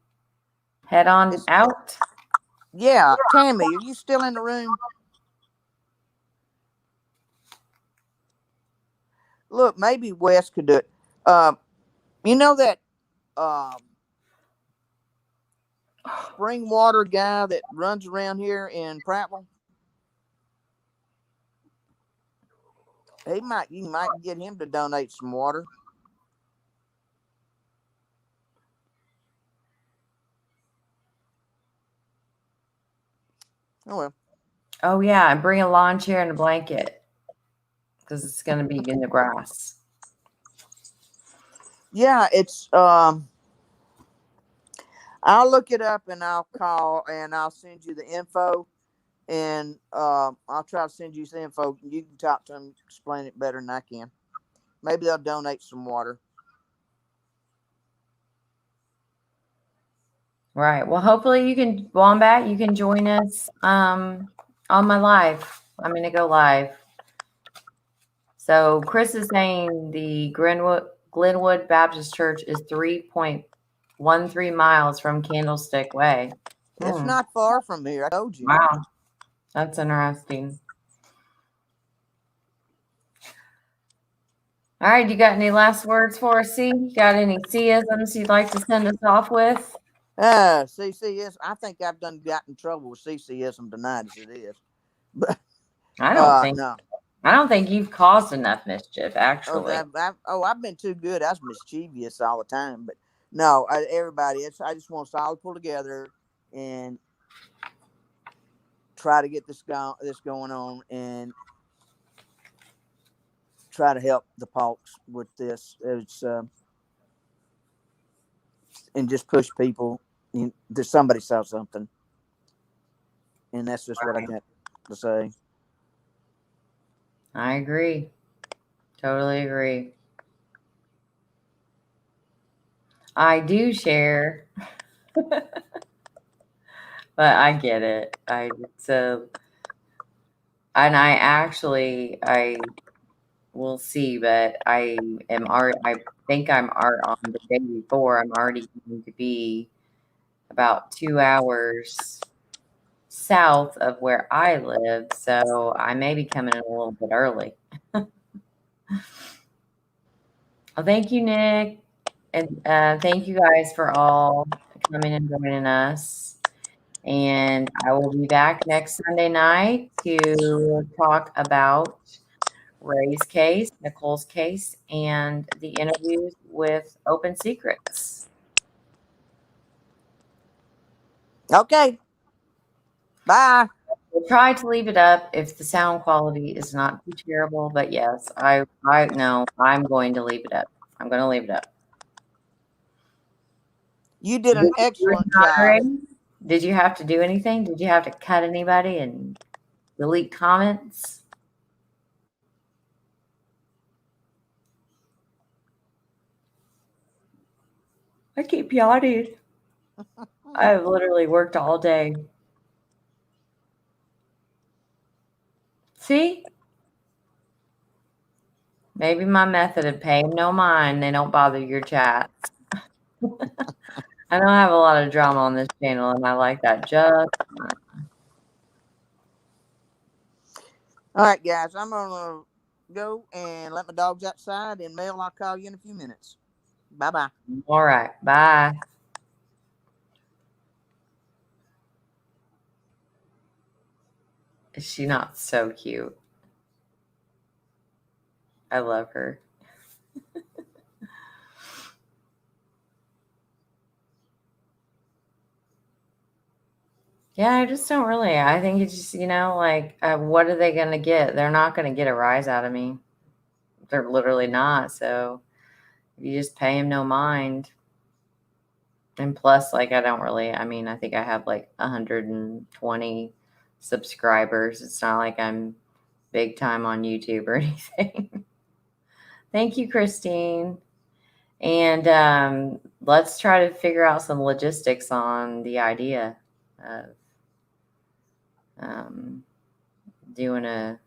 head on out? Yeah. Tammy, are you still in the room? Look, maybe Wes could do it. You know that spring water guy that runs around here in Prattville? You might get him to donate some water. Oh well. Oh yeah, and bring a lawn chair and a blanket because it's going to be in the grass. Yeah, it's I'll look it up and I'll call and I'll send you the info, and I'll try to send you some info. You can talk to them, explain it better than I can. Maybe they'll donate some water. Right. Well, hopefully you can, Wombat, you can join us on my live. I'm going to go live. So Chris is saying the Glenwood Baptist Church is 3.13 miles from Candlestick Way. It's not far from here. I told you. Wow. That's interesting. All right. You got any last words for us, C? You got any C-isms you'd like to send us off with? CCS. I think I've got in trouble with CCism tonight as it is. But I don't think no. I don't think you've caused enough mischief, actually. I've been too good. I was mischievous all the time. But no, everybody. I just want us all to pull together and try to get this going on and try to help the Paulks with this. It's and just push people. There's somebody saw something, and that's just what I got to say. I agree. Totally agree. I do share, but I get it. I will see, but I think I'm on the day before. I'm already going to be about 2 hours south of where I live, so I may be coming in a little bit early. Well, thank you, Nick, and thank you guys for all coming and joining us. And I will be back next Sunday night to talk about Ray's case, Nicole's case, and the interviews with Open Secrets. Okay. Bye. We'll try to leave it up if the sound quality is not too terrible, but yes, I know I'm going to leave it up. I'm going to leave it up. You did an excellent job. Did you have to do anything? Did you have to cut anybody and delete comments? I keep yawning. I've literally worked all day. See? Maybe my method of paying no mind. They don't bother your chats. I don't have a lot of drama on this channel, and I like that just All right, guys, I'm gonna go and let my dogs outside, and Mel, I'll call you in a few minutes. Bye-bye. All right. Bye. Is she not so cute? I love her. Yeah, I just don't really. I think it's just, like, what are they going to get? They're not going to get a rise out of me. They're literally not. So you just pay them no mind. And plus, like, I think I have like 120 subscribers. It's not like I'm big time on YouTube or anything. Thank you, Christine. And let's try to figure out some logistics on the idea of doing a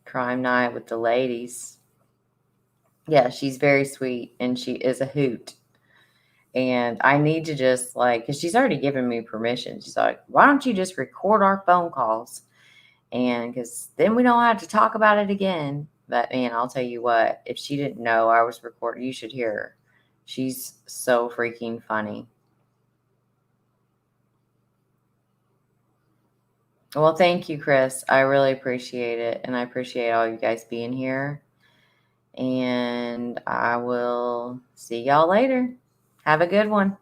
crime night with the ladies. Yeah, she's very sweet and she is a hoot. And I need to just because she's already given me permission. She's like, why don't you just record our phone calls? And because then we don't have to talk about it again. But man, I'll tell you what, if she didn't know I was recording, you should hear her. She's so freaking funny. Well, thank you, Chris. I really appreciate it. And I appreciate all you guys being here. And I will see y'all later. Have a good one.